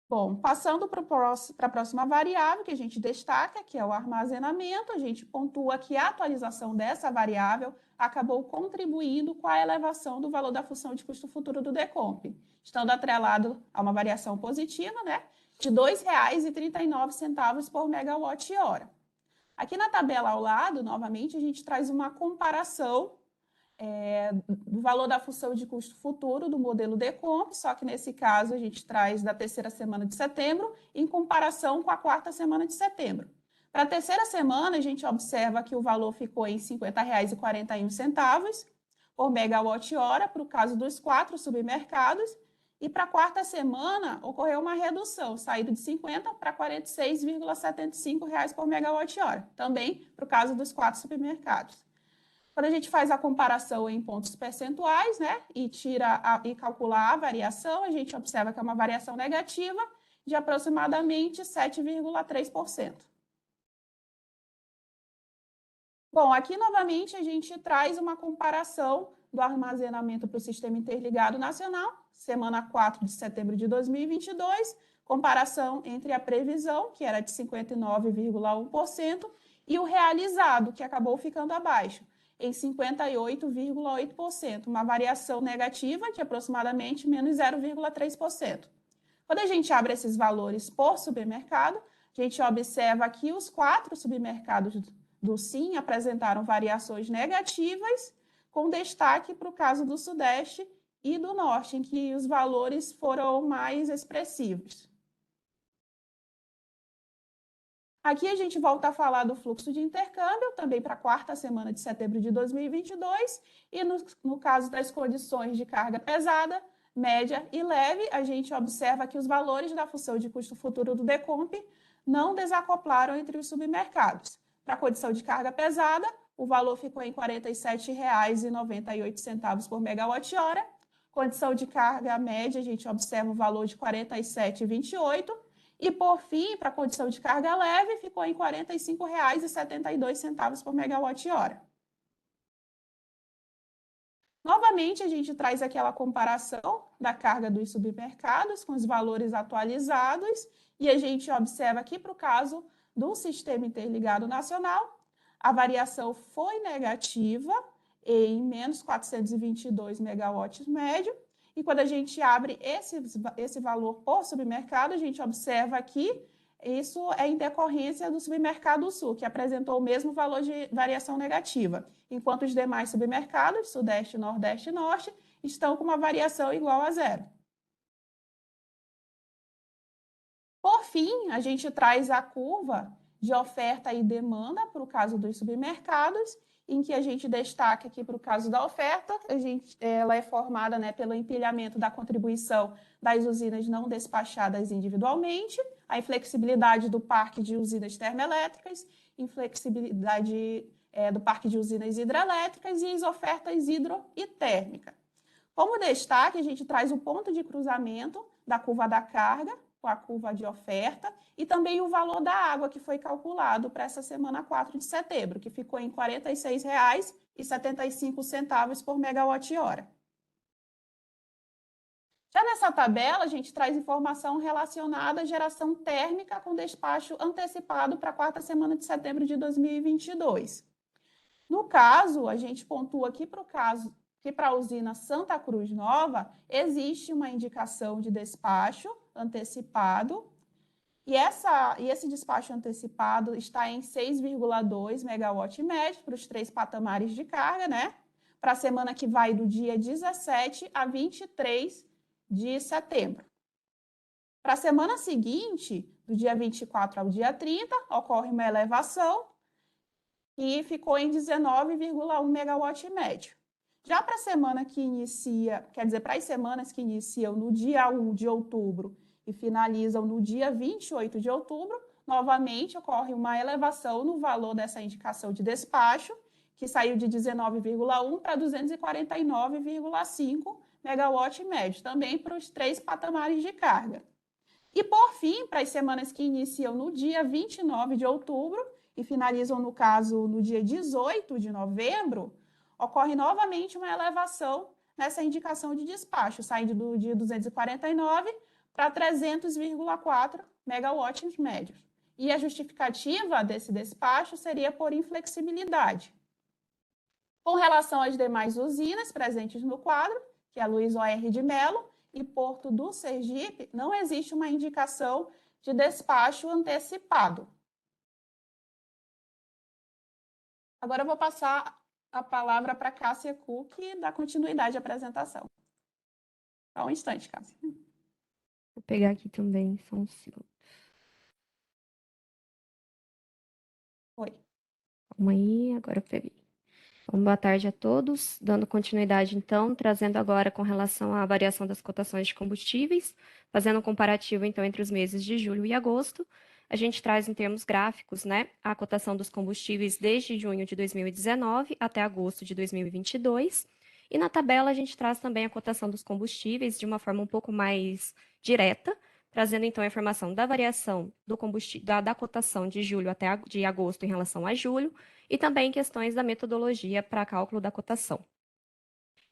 Bom, passando para a próxima variável que a gente destaca, que é o armazenamento, a gente pontua que a atualização dessa variável acabou contribuindo com a elevação do valor da função de custo futuro do DECOMP, estando atrelado a uma variação positiva, né, de R$ 2,39 por megawatt-hora. Aqui na tabela ao lado, novamente, a gente traz uma comparação do valor da função de custo futuro do modelo DECOMP, só que nesse caso a gente traz da terceira semana de setembro em comparação com a quarta semana de setembro. Para a terceira semana, a gente observa que o valor ficou em R$ 50,41 por megawatt-hora para o caso dos 4 submercados, e para a quarta semana ocorreu uma redução, saído de R$ 50 para R$ 46,75 por megawatt-hora, também para o caso dos 4 submercados. Quando a gente faz a comparação em pontos percentuais, né, e calcula a variação, a gente observa que é uma variação negativa de aproximadamente 7,3%. Bom, aqui novamente a gente traz uma comparação do armazenamento para o Sistema Interligado Nacional, semana 4 de setembro de 2022, comparação entre a previsão, que era de 59,1%, e o realizado, que acabou ficando abaixo, em 58,8%, uma variação negativa de aproximadamente menos 0,3%. Quando a gente abre esses valores por submercado, a gente observa que os 4 submercados do SIM apresentaram variações negativas, com destaque para o caso do Sudeste e do Norte, em que os valores foram mais expressivos. Aqui a gente volta a falar do fluxo de intercâmbio, também para a quarta semana de setembro de 2022, e no caso das condições de carga pesada, média e leve, a gente observa que os valores da função de custo futuro do DECOMP não desacoplaram entre os submercados. Para a condição de carga pesada, o valor ficou em R$ 47,98 por megawatt-hora. Condição de carga média, a gente observa o valor de R$ 47,28. E, por fim, para a condição de carga leve, ficou em R$ 45,72 por megawatt-hora. Novamente, a gente traz aquela comparação da carga dos submercados com os valores atualizados, e a gente observa que, para o caso do Sistema Interligado Nacional, a variação foi negativa em menos 422 megawatts médio, e quando a gente abre esse valor por submercado, a gente observa que isso é em decorrência do submercado Sul, que apresentou o mesmo valor de variação negativa, enquanto os demais submercados, Sudeste, Nordeste e Norte, estão com uma variação igual a zero. Por fim, a gente traz a curva de oferta e demanda para o caso dos submercados, em que a gente destaca que, para o caso da oferta, ela é formada, né, pelo empilhamento da contribuição das usinas não despachadas individualmente, a inflexibilidade do parque de usinas termoelétricas, inflexibilidade do parque de usinas hidrelétricas e as ofertas hidro e térmica. Como destaque, a gente traz o ponto de cruzamento da curva da carga com a curva de oferta e também o valor da água que foi calculado para essa semana 4 de setembro, que ficou em R$ 46,75 por megawatt-hora. Já nessa tabela, a gente traz informação relacionada à geração térmica com despacho antecipado para a quarta semana de setembro de 2022. No caso, a gente pontua aqui para o caso que para a usina Santa Cruz Nova existe uma indicação de despacho antecipado e esse despacho antecipado está em 6,2 megawatt médio para os 3 patamares de carga, né? Para a semana que vai do dia 17 a 23 de setembro. Para a semana seguinte, do dia 24 ao dia 30, ocorre uma elevação e ficou em 19,1 megawatt médio. Já para a semana que inicia, quer dizer, para as semanas que iniciam no dia 1 de outubro e finalizam no dia 28 de outubro, novamente ocorre uma elevação no valor dessa indicação de despacho, que saiu de 19,1 para 249,5 megawatt médio, também para os 3 patamares de carga. E, por fim, para as semanas que iniciam no dia 29 de outubro e finalizam, no caso, no dia 18 de novembro, ocorre novamente uma elevação nessa indicação de despacho, saindo do dia 249 para 300,4 megawatts médios. E a justificativa desse despacho seria por inflexibilidade. Com relação às demais usinas presentes no quadro, que é a Luiz O.R. de Mello e Porto do Sergipe, não existe uma indicação de despacho antecipado. Agora eu vou passar a palavra para a Cássia Cook e dar continuidade à apresentação. Só um instante, Cássia. Vou pegar aqui também, só um segundo. Oi. Calma aí, agora eu peguei. Bom, boa tarde a todos. Dando continuidade, então, trazendo agora com relação à variação das cotações de combustíveis, fazendo um comparativo, então, entre os meses de julho e agosto. A gente traz em termos gráficos, né, a cotação dos combustíveis desde junho de 2019 até agosto de 2022. E na tabela a gente traz também a cotação dos combustíveis de uma forma um pouco mais direta, trazendo então a informação da variação do combustível, da cotação de julho até de agosto em relação a julho, e também questões da metodologia para cálculo da cotação.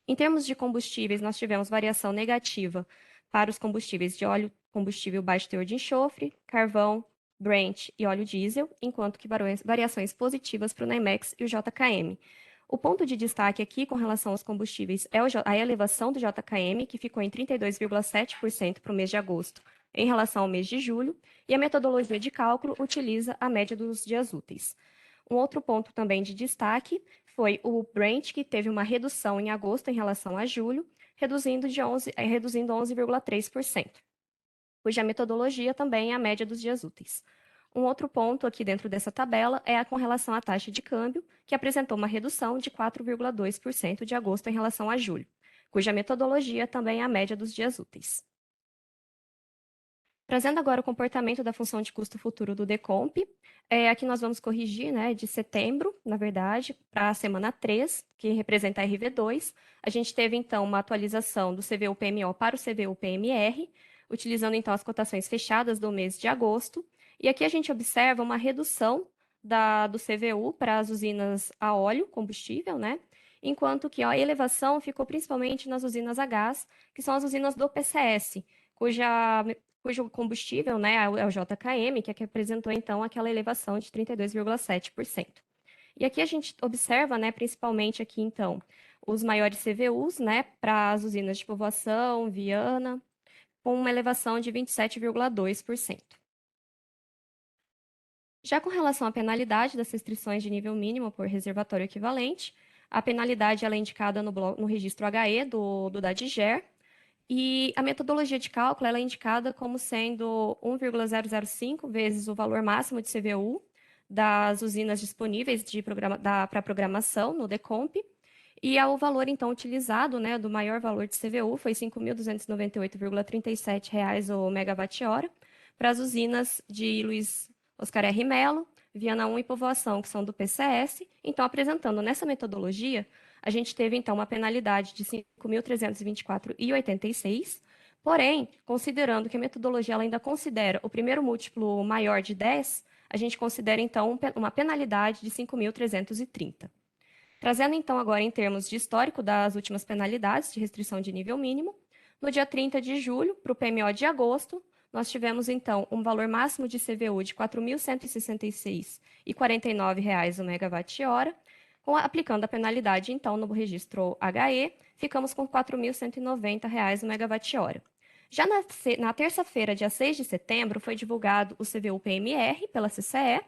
Em termos de combustíveis, nós tivemos variação negativa para os combustíveis de óleo, combustível baixo teor de enxofre, carvão, Brent e óleo diesel, enquanto que variações positivas para o NYMEX e o JKM. O ponto de destaque aqui com relação aos combustíveis é a elevação do JKM, que ficou em 32,7% para o mês de agosto, em relação ao mês de julho, e a metodologia de cálculo utiliza a média dos dias úteis. Um outro ponto também de destaque foi o Brent, que teve uma redução em agosto em relação a julho, reduzindo 11,3%, cuja metodologia também é a média dos dias úteis. Um outro ponto aqui dentro dessa tabela é com relação à taxa de câmbio, que apresentou uma redução de 4,2% de agosto em relação a julho, cuja metodologia também é a média dos dias úteis. Trazendo agora o comportamento da função de custo futuro do Decomp, aqui nós vamos corrigir, né, de setembro, na verdade, para a semana 3, que representa a RV2. A gente teve, então, uma atualização do CVU-PMO para o CVU-PMR, utilizando, então, as cotações fechadas do mês de agosto. E aqui a gente observa uma redução do CVU para as usinas a óleo, combustível, né? Enquanto que a elevação ficou principalmente nas usinas a gás, que são as usinas do PCS, cujo combustível, né, é o JKM, que apresentou, então, aquela elevação de 32,7%. E aqui a gente observa, né, principalmente aqui, então, os maiores CVUs, né, para as usinas de Povoação, Viana, com uma elevação de 27,2%. Já com relação à penalidade das restrições de nível mínimo por reservatório equivalente, a penalidade ela é indicada no registro HE do DADGER, e a metodologia de cálculo ela é indicada como sendo 1,005 vezes o valor máximo de CVU das usinas disponíveis para programação no Decomp, e o valor, então, utilizado, né, do maior valor de CVU foi R$ 5.298,37 o megawatt-hora, para as usinas de Luiz Oscar R. Mello, Viana 1 e Povoação, que são do PCS. Então, apresentando nessa metodologia, a gente teve, então, uma penalidade de 5.324,86, porém, considerando que a metodologia ela ainda considera o primeiro múltiplo maior de 10, a gente considera, então, uma penalidade de 5.330. Trazendo, então, agora em termos de histórico das últimas penalidades de restrição de nível mínimo, no dia 30 de julho, para o PMO de agosto, nós tivemos, então, um valor máximo de CVU de R$ 4.166,49 o megawatt-hora, aplicando a penalidade, então, no registro HE, ficamos com R$ 4.190 o megawatt-hora. Já na terça-feira, dia 6 de setembro, foi divulgado o CVU-PMR pela CCE,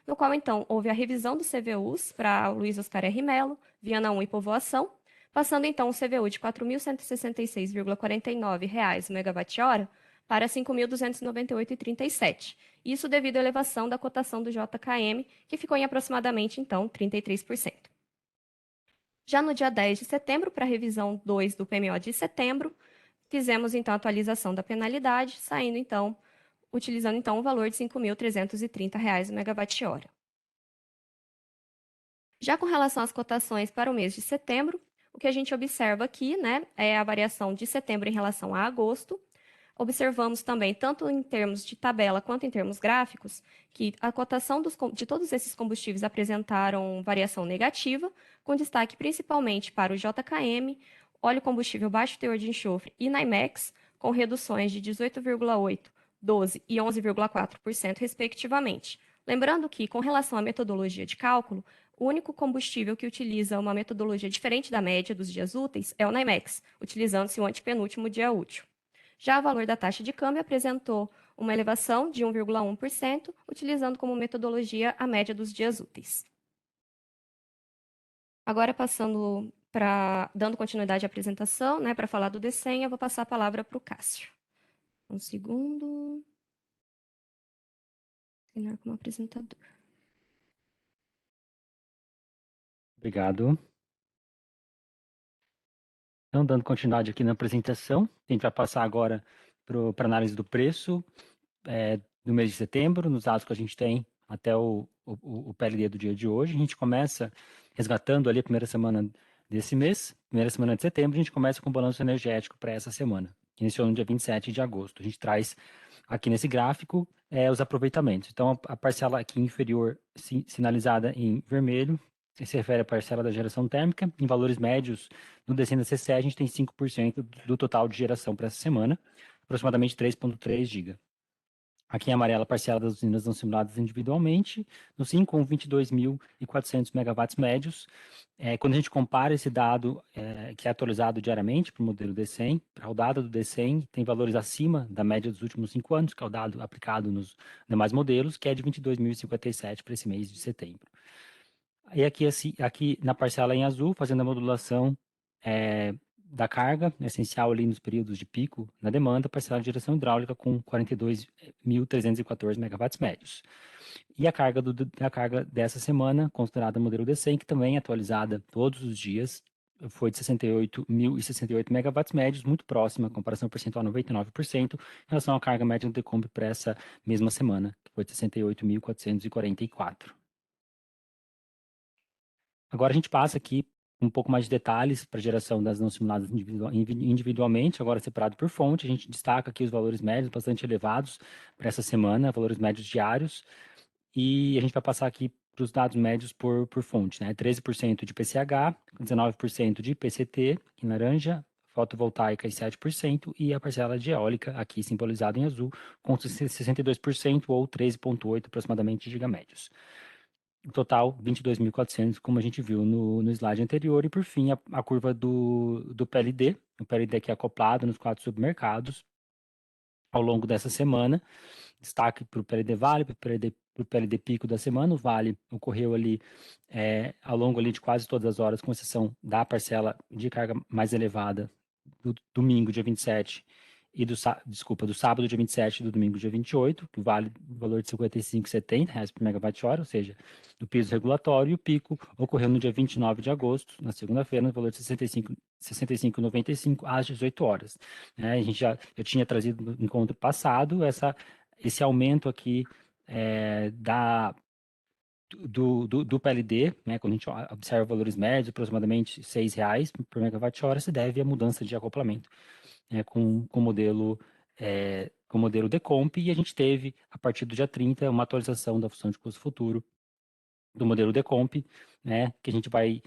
no qual, então, houve a revisão dos CVUs para Luiz Oscar R. Mello, Viana 1 e Povoação, passando, então, o CVU de R$ 4.166,49 o megawatt-hora para R$ 5.298,37. Isso devido à elevação da cotação do JKM, que ficou em aproximadamente, então, 33%. Já no dia 10 de setembro, para a revisão 2 do PMO de setembro, fizemos, então, a atualização da penalidade, saindo, então, utilizando, então, o valor de R$ 5.330 o megawatt-hora. Já com relação às cotações para o mês de setembro, o que a gente observa aqui, né, é a variação de setembro em relação a agosto. Observamos também, tanto em termos de tabela quanto em termos gráficos, que a cotação de todos esses combustíveis apresentaram variação negativa, com destaque principalmente para o JKM, óleo combustível baixo teor de enxofre e NYMEX, com reduções de 18,8%, 12% e 11,4%, respectivamente. Lembrando que, com relação à metodologia de cálculo, o único combustível que utiliza uma metodologia diferente da média dos dias úteis é o NYMEX, utilizando-se o antepenúltimo dia útil. Já o valor da taxa de câmbio apresentou uma elevação de 1,1%, utilizando como metodologia a média dos dias úteis. Agora, dando continuidade à apresentação, né, para falar do DECEM, eu vou passar a palavra para o Cássio. Um segundo. Assinar como apresentador. Obrigado. Então, dando continuidade aqui na apresentação, a gente vai passar agora para a análise do preço do mês de setembro, nos dados que a gente tem até o PLD do dia de hoje. A gente começa resgatando ali a primeira semana desse mês, primeira semana de setembro, a gente começa com o balanço energético para essa semana, que iniciou no dia 27 de agosto. A gente traz aqui nesse gráfico os aproveitamentos. Então, a parcela aqui inferior, sinalizada em vermelho, se refere à parcela da geração térmica. Em valores médios, no DECEM da CCE, a gente tem 5% do total de geração para essa semana, aproximadamente 3,3 GB. Aqui em amarelo, a parcela das usinas não simuladas individualmente, no 5, com 22.400 megawatts médios. Quando a gente compara esse dado, que é atualizado diariamente para o modelo DECEM, para a rodada do DECEM, tem valores acima da média dos últimos 5 anos, que é o dado aplicado nos demais modelos, que é de 22.057 para esse mês de setembro. E aqui na parcela em azul, fazendo a modulação da carga essencial ali nos períodos de pico na demanda, parcela de geração hidráulica com 42.314 megawatts médios. E a carga dessa semana, considerada modelo DECEM, que também é atualizada todos os dias, foi de 68.068 megawatts médios, muito próxima, comparação percentual 99%, em relação à carga média do Decomp para essa mesma semana, que foi de 68.444. Agora a gente passa aqui um pouco mais de detalhes para a geração das não simuladas individualmente, agora separado por fonte. A gente destaca aqui os valores médios bastante elevados para essa semana, valores médios diários, e a gente vai passar aqui para os dados médios por fonte, né? 13% de PCH, 19% de PCT, em laranja, fotovoltaica em 7%, e a parcela de eólica, aqui simbolizada em azul, com 62% ou 13,8 aproximadamente gigamédios. O total, 22.400, como a gente viu no slide anterior. E, por fim, a curva do PLD, o PLD aqui acoplado nos 4 submercados ao longo dessa semana. Destaque para o PLD Vale, para o PLD Pico da semana. O Vale ocorreu ali ao longo ali de quase todas as horas, com exceção da parcela de carga mais elevada do domingo, dia 27, e do sábado, dia 27, e do domingo, dia 28, que vale o valor de R$ 55,70 por megawatt-hora, ou seja, do piso regulatório, e o pico ocorreu no dia 29 de agosto, na segunda-feira, no valor de R$ 65,95 às 18 horas. Eu tinha trazido no encontro passado esse aumento aqui do PLD, né, quando a gente observa valores médios, aproximadamente R$ 6,00 por megawatt-hora, se deve à mudança de acoplamento com o modelo Decomp, e a gente teve, a partir do dia 30, uma atualização da função de custo futuro do modelo Decomp, né, que a gente vai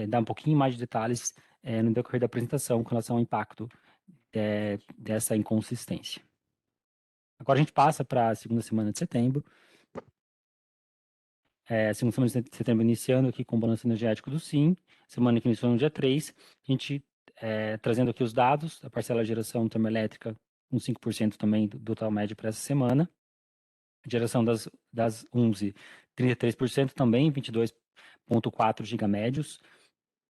dar um pouquinho mais de detalhes no decorrer da apresentação com relação ao impacto dessa inconsistência. Agora a gente passa para a segunda semana de setembro. Segunda semana de setembro iniciando aqui com o balanço energético do SIM, semana que iniciou no dia 3, a gente trazendo aqui os dados, a parcela de geração termoelétrica com 5% também do total médio para essa semana, geração das 11, 33% também, 22,4 gigamédios.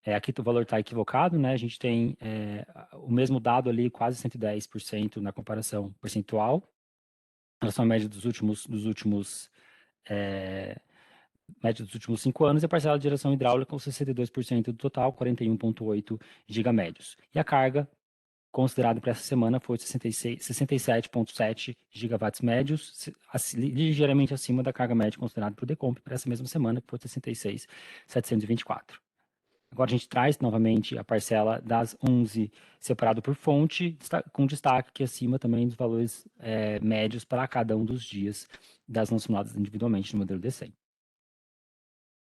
Aqui o valor está equivocado, né? A gente tem o mesmo dado ali, quase 110% na comparação percentual, em relação à média dos últimos média dos últimos 5 anos, e a parcela de geração hidráulica com 62% do total, 41,8 gigamédios. E a carga considerada para essa semana foi 67,7 gigawatts médios, ligeiramente acima da carga média considerada para o Decomp para essa mesma semana, que foi 66,724. Agora a gente traz novamente a parcela das 11 separado por fonte, com destaque aqui acima também dos valores médios para cada um dos dias das não simuladas individualmente no modelo D100.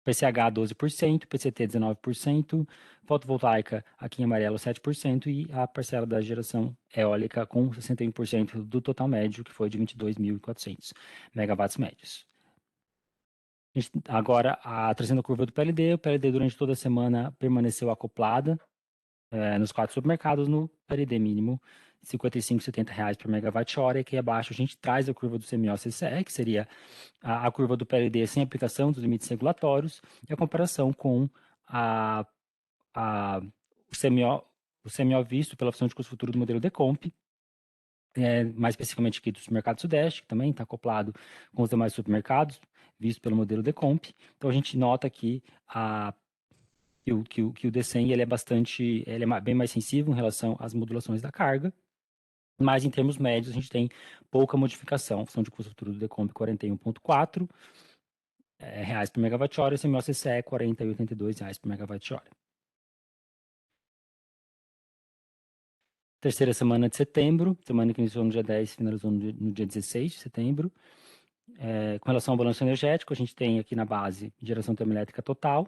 PCH 12%, PCT 19%, fotovoltaica aqui em amarelo 7% e a parcela da geração eólica com 61% do total médio, que foi de 22.400 megawatts médios. Agora, trazendo a curva do PLD, o PLD durante toda a semana permaneceu acoplada nos 4 supermercados no PLD mínimo, R$ 55,70 por megawatt-hora, e aqui abaixo a gente traz a curva do CMO-CCE, que seria a curva do PLD sem aplicação dos limites regulatórios, e a comparação com o CMO visto pela função de custo futuro do modelo Decomp, mais especificamente aqui do supermercado Sudeste, que também está acoplado com os demais supermercados, visto pelo modelo Decomp. Então a gente nota aqui que o D100 ele é bem mais sensível em relação às modulações da carga, mas em termos médios a gente tem pouca modificação. A função de custo futuro do Decomp 41,4 reais por megawatt-hora, e o CMO-CCE R$ 40,82 por megawatt-hora. Terceira semana de setembro, semana que iniciou no dia 10 e finalizou no dia 16 de setembro. Com relação ao balanço energético, a gente tem aqui na base geração termoelétrica total,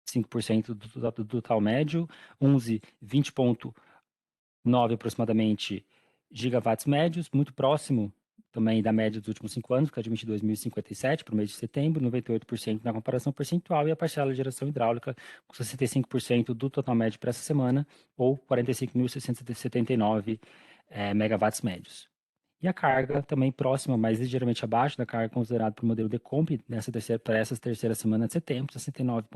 5% do total médio, 20,9 aproximadamente gigawatts médios, muito próximo também da média dos últimos 5 anos, que é de 22.057 para o mês de setembro, 98% na comparação percentual, e a parcela de geração hidráulica com 65% do total médio para essa semana, ou 45.679 megawatts médios. E a carga também próxima, mas ligeiramente abaixo da carga considerada para o modelo Decomp para essa terceira semana de setembro, 69,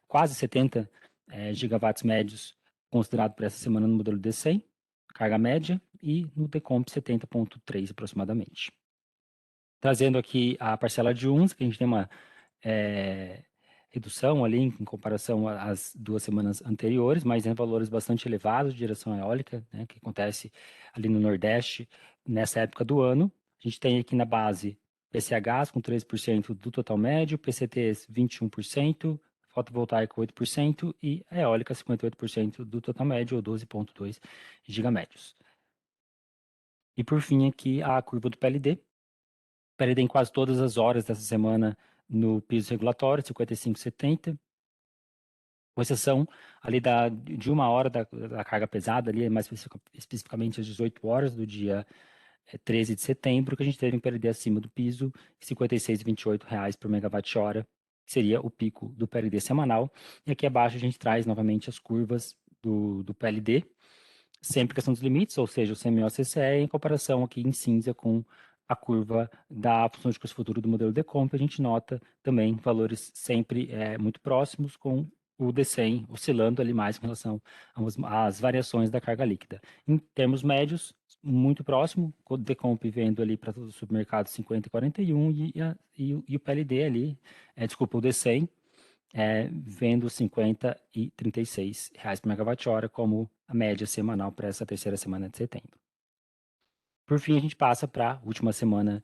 quase 70 gigawatts médios considerado para essa semana no modelo D100, carga média, e no Decomp 70,3 aproximadamente. Trazendo aqui a parcela de UNS, que a gente tem uma redução ali em comparação às 2 semanas anteriores, mas em valores bastante elevados de geração eólica, né, que acontece ali no Nordeste nessa época do ano. A gente tem aqui na base PCHs com 13% do total médio, PCTs 21%, fotovoltaica 8% e a eólica 58% do total médio, ou 12,2 gigamédios. E por fim aqui a curva do PLD. PLD em quase todas as horas dessa semana no piso regulatório, 55,70, com exceção ali de 1 hora da carga pesada, ali mais especificamente às 18 horas do dia 13 de setembro, que a gente teve um PLD acima do piso, R$ 56,28 por megawatt-hora, que seria o pico do PLD semanal. E aqui abaixo a gente traz novamente as curvas do PLD, sem aplicação dos limites, ou seja, o CMO-CCE, em comparação aqui em cinza com a curva da função de custo futuro do modelo Decomp. A gente nota também valores sempre muito próximos, com o D100 oscilando ali mais em relação às variações da carga líquida. Em termos médios, muito próximo, o Decomp vendo ali para todos os supermercados 50 e 41, e o PLD ali, o D100, vendo 50 e 36 reais por megawatt-hora como a média semanal para essa terceira semana de setembro. Por fim, a gente passa para a última semana,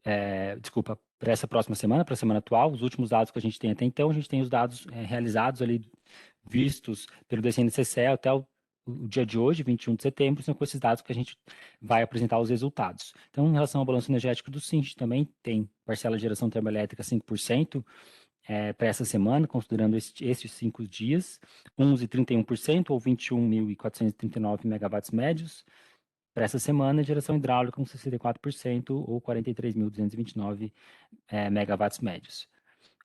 para essa próxima semana, para a semana atual, os últimos dados que a gente tem até então, a gente tem os dados realizados ali, vistos pelo DCNCC até o dia de hoje, 21 de setembro, são com esses dados que a gente vai apresentar os resultados. Então, em relação ao balanço energético do SING, também tem parcela de geração termoelétrica 5%, para essa semana, considerando estes 5 dias, 11,31% ou 21.439 megawatts médios. Para essa semana, geração hidráulica com 64% ou 43.229 megawatts médios.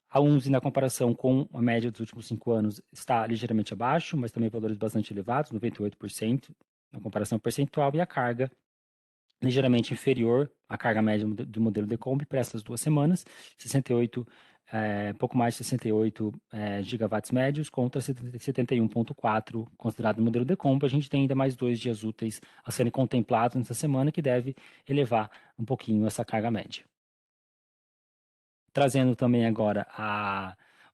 A UNZE, na comparação com a média dos últimos 5 anos, está ligeiramente abaixo, mas também valores bastante elevados, 98% na comparação percentual, e a carga ligeiramente inferior à carga média do modelo Decomp para essas 2 semanas, 68, pouco mais de 68 gigawatts médios contra 71,4 considerado no modelo Decomp. A gente tem ainda mais 2 dias úteis a serem contemplados nessa semana, que deve elevar um pouquinho essa carga média. Trazendo também agora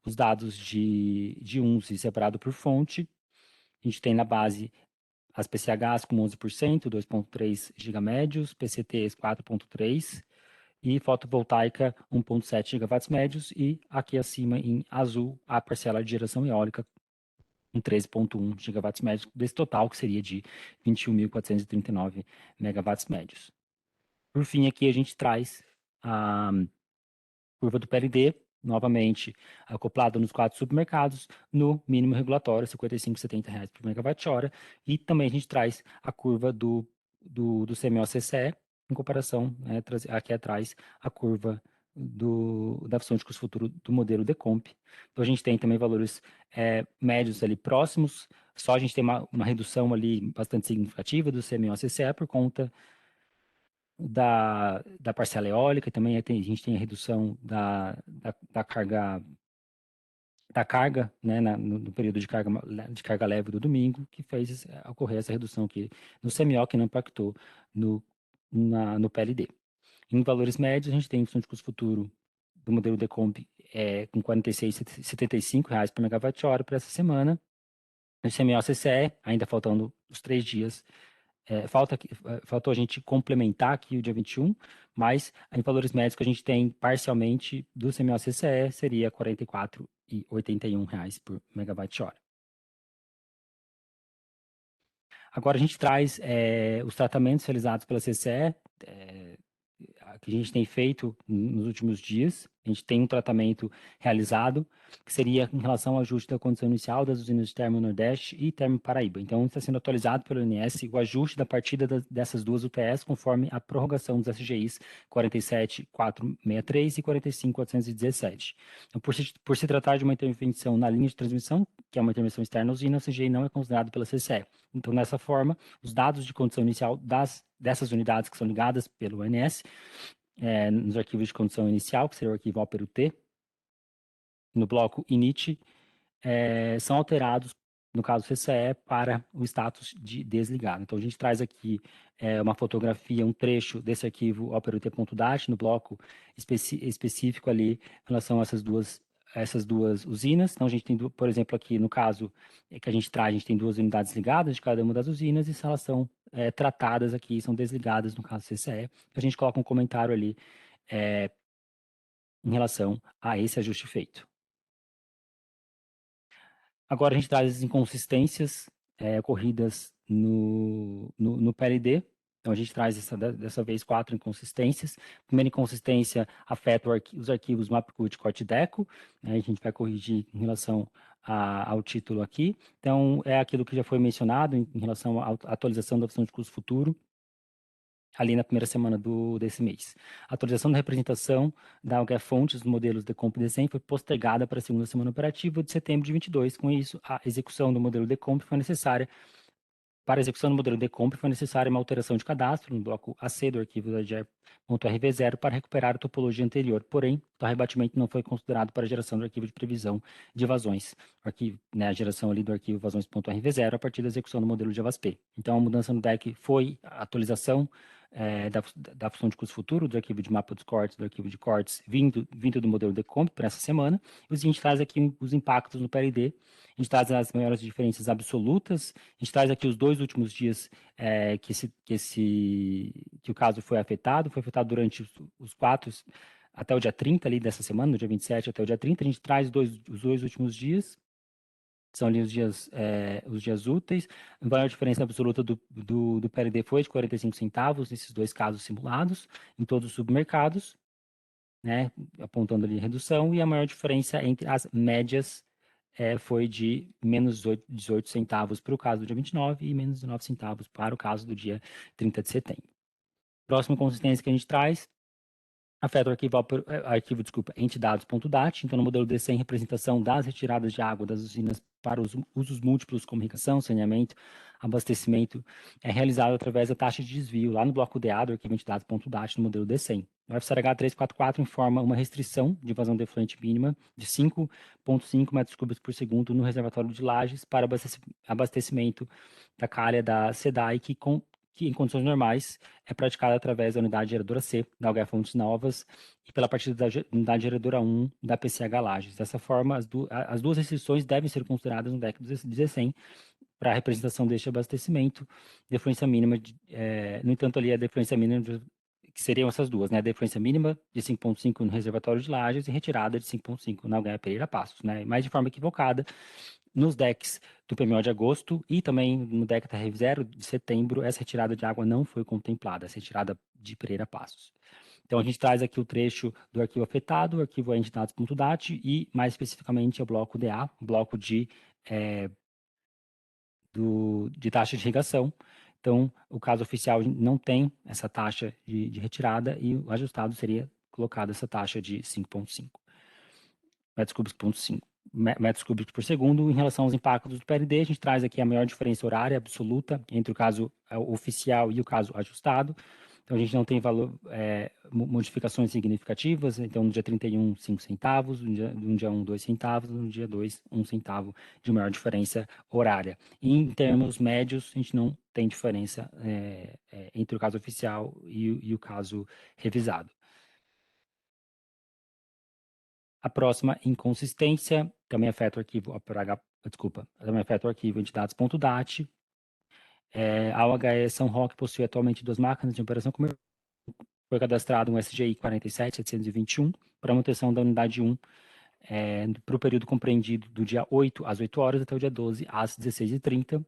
os dados de UNZE separado por fonte, a gente tem na base as PCHs com 11%, 2,3 gigamédios, PCTs 4,3 e fotovoltaica 1,7 gigawatts médios, e aqui acima em azul a parcela de geração eólica com 13,1 gigawatts médios, desse total que seria de 21.439 megawatts médios. Por fim, aqui a gente traz a curva do PLD, novamente acoplada nos 4 supermercados, no mínimo regulatório, R$ 55,70 por megawatt-hora, e também a gente traz a curva do CMO-CCE, em comparação, aqui atrás, a curva da função de custo futuro do modelo Decomp. Então, a gente tem também valores médios ali próximos, só a gente tem uma redução ali bastante significativa do CMO-CCE por conta da parcela eólica, e também a gente tem a redução da carga, né, no período de carga leve do domingo, que fez ocorrer essa redução aqui no CMO, que não impactou no PLD. Em valores médios, a gente tem função de custo futuro do modelo Decomp com R$ 46,75 por megawatt-hora para essa semana. No CMO-CCE, ainda faltando os 3 dias, faltou a gente complementar aqui o dia 21, mas em valores médios que a gente tem parcialmente do CMO-CCE seria R$ 44,81 por megawatt-hora. Agora a gente traz os tratamentos realizados pela CCE, que a gente tem feito nos últimos dias. A gente tem um tratamento realizado, que seria em relação ao ajuste da condição inicial das usinas de Termo Nordeste e Termo Paraíba. Então, está sendo atualizado pelo INS o ajuste da partida dessas 2 UTS, conforme a prorrogação dos SGIs 47.463 e 45.417. Então, por se tratar de uma intervenção na linha de transmissão, que é uma intervenção externa à usina, o CGI não é considerado pela CCE. Então, nessa forma, os dados de condição inicial dessas unidades que são ligadas pelo INS, nos arquivos de condição inicial, que seria o arquivo OPERUT, no bloco init, são alterados, no caso CCE, para o status de desligado. Então, a gente traz aqui uma fotografia, um trecho desse arquivo operut.dat, no bloco específico ali, em relação a essas duas usinas. Então, a gente tem, por exemplo, aqui no caso que a gente traz, a gente tem 2 unidades ligadas de cada uma das usinas, e se elas são tratadas aqui, são desligadas no caso CCE. A gente coloca um comentário ali em relação a esse ajuste feito. Agora a gente traz as inconsistências ocorridas no PLD. Então, a gente traz dessa vez 4 inconsistências. A primeira inconsistência afeta os arquivos MapCut e Cortideco, né? A gente vai corrigir em relação ao título aqui. Então, é aquilo que já foi mencionado em relação à atualização da função de custo futuro, ali na primeira semana desse mês. A atualização da representação da Algar Fontes dos modelos Decomp e Decem foi postergada para a segunda semana operativa de setembro de 22. Com isso, a execução do modelo Decomp foi necessária. Para a execução do modelo Decomp, foi necessária uma alteração de cadastro no bloco AC do arquivo da GER.rv0 para recuperar a topologia anterior. Porém, o rebatimento não foi considerado para a geração do arquivo de previsão de vazões, a geração ali do arquivo vazões.rv0 a partir da execução do modelo JavaSP. Então, a mudança no DEC foi a atualização da função de custo futuro, do arquivo de mapa dos cortes, do arquivo de cortes, vindo do modelo decomp para essa semana. E a gente traz aqui os impactos no PLD, a gente traz as maiores diferenças absolutas, a gente traz aqui os 2 últimos dias que o caso foi afetado durante os 4, até o dia 30 ali dessa semana, no dia 27 até o dia 30, a gente traz os 2 últimos dias, são ali os dias úteis. A maior diferença absoluta do PLD foi de 45 centavos nesses 2 casos simulados, em todos os supermercados, né, apontando ali redução, e a maior diferença entre as médias foi de menos 18 centavos para o caso do dia 29 e menos 19 centavos para o caso do dia 30 de setembro. Próxima consistência que a gente traz afeta o arquivo, entidades.dat. Então, no modelo D100, representação das retiradas de água das usinas para os usos múltiplos como irrigação, saneamento, abastecimento, é realizado através da taxa de desvio, lá no bloco DA do arquivo entidades.dat, no modelo D100. O FSRH 344 informa uma restrição de vazão de efluente mínima de 5,5 metros cúbicos por segundo no reservatório de Lajes para abastecimento da calha da SEDAI, que em condições normais é praticada através da unidade geradora C, da UH Fontes Novas, e pela partida da unidade geradora 1 da PCH Lages. Dessa forma, as 2 restrições devem ser consideradas no DEC 1600 para a representação deste abastecimento, defluência mínima, no entanto, ali a defluência mínima, que seriam essas 2, né? A defluência mínima de 5,5 no reservatório de Lages e retirada de 5,5 na UH Pereira Passos, né? Mais de forma equivocada, nos DECs do PMO de agosto e também no DEC da REV0 de setembro, essa retirada de água não foi contemplada, essa retirada de Pereira Passos. Então, a gente traz aqui o trecho do arquivo afetado, o arquivo entidades.dat e, mais especificamente, o bloco DA, o bloco de taxa de irrigação. Então, o caso oficial não tem essa taxa de retirada e o ajustado seria colocado essa taxa de 5,5 metros cúbicos por segundo. Em relação aos impactos do PLD, a gente traz aqui a maior diferença horária absoluta entre o caso oficial e o caso ajustado. Então, a gente não tem modificações significativas. Então, no dia 31, 5 centavos, no dia 1, 2 centavos, no dia 2, 1 centavo de maior diferença horária. E, em termos médios, a gente não tem diferença entre o caso oficial e o caso revisado. A próxima inconsistência também afeta o arquivo, também afeta o arquivo entidades.dat. A OHE São Roque possui atualmente 2 máquinas de operação comercial. Foi cadastrado um SGI 47721 para manutenção da unidade 1 para o período compreendido do dia 8 às 8 horas até o dia 12 às 16h30,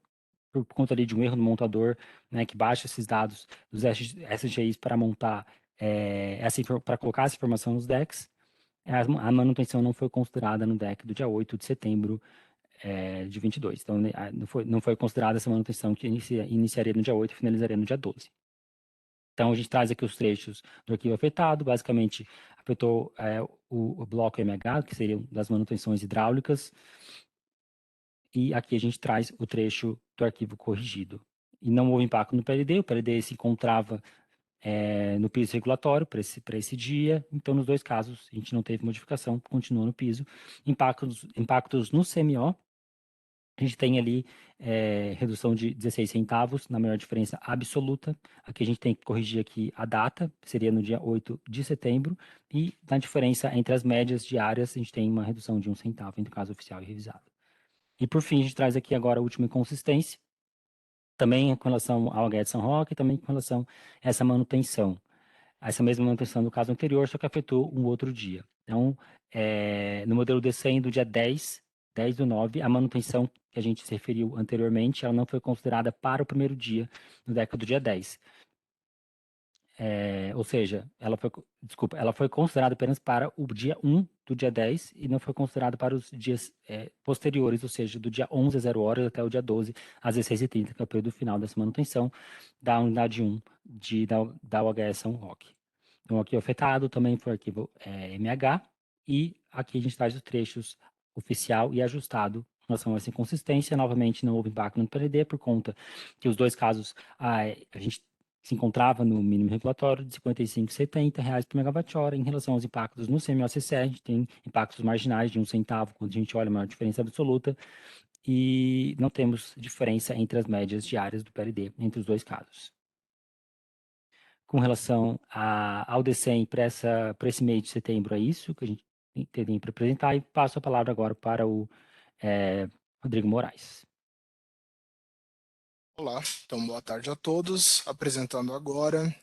por conta ali de um erro no montador, né, que baixa esses dados dos SGIs para montar, para colocar essa informação nos DECs. A manutenção não foi considerada no DEC do dia 8 de setembro de 22. Então, não foi considerada essa manutenção que iniciaria no dia 8 e finalizaria no dia 12. Então, a gente traz aqui os trechos do arquivo afetado. Basicamente, afetou o bloco MH, que seriam das manutenções hidráulicas. E aqui a gente traz o trecho do arquivo corrigido. E não houve impacto no PLD. O PLD se encontrava no piso regulatório para esse dia. Então, nos 2 casos, a gente não teve modificação, continua no piso. Impactos no CMO, a gente tem ali redução de 16 centavos na maior diferença absoluta. Aqui a gente tem que corrigir aqui a data, seria no dia 8 de setembro. E na diferença entre as médias diárias, a gente tem uma redução de 1 centavo entre o caso oficial e revisado. E por fim, a gente traz aqui agora a última inconsistência, também com relação ao HE de São Roque, também com relação a essa manutenção. Essa mesma manutenção do caso anterior, só que afetou um outro dia. Então, no modelo D100 do dia 10/9, a manutenção que a gente se referiu anteriormente, ela não foi considerada para o primeiro dia, no DEC do dia 10. Ou seja, ela foi considerada apenas para o dia 1 do dia 10 e não foi considerada para os dias posteriores, ou seja, do dia 11 às 0 horas até o dia 12 às 16h30, que é o período final dessa manutenção da unidade 1 da UHE São Roque. Então, aqui o afetado também foi o arquivo MH, e aqui a gente traz os trechos oficial e ajustado em relação a essa inconsistência. Novamente, não houve impacto no PLD, por conta que os 2 casos a gente se encontrava no mínimo regulatório de R$ 55,70 por megawatt-hora. Em relação aos impactos no CMOCC, a gente tem impactos marginais de 1 centavo, quando a gente olha a maior diferença absoluta, e não temos diferença entre as médias diárias do PLD entre os 2 casos. com relação ao DCEM para esse mês de setembro, é isso que a gente tem para apresentar, e passo a palavra agora para o Rodrigo Moraes. Olá, então boa tarde a todos. Apresentando agora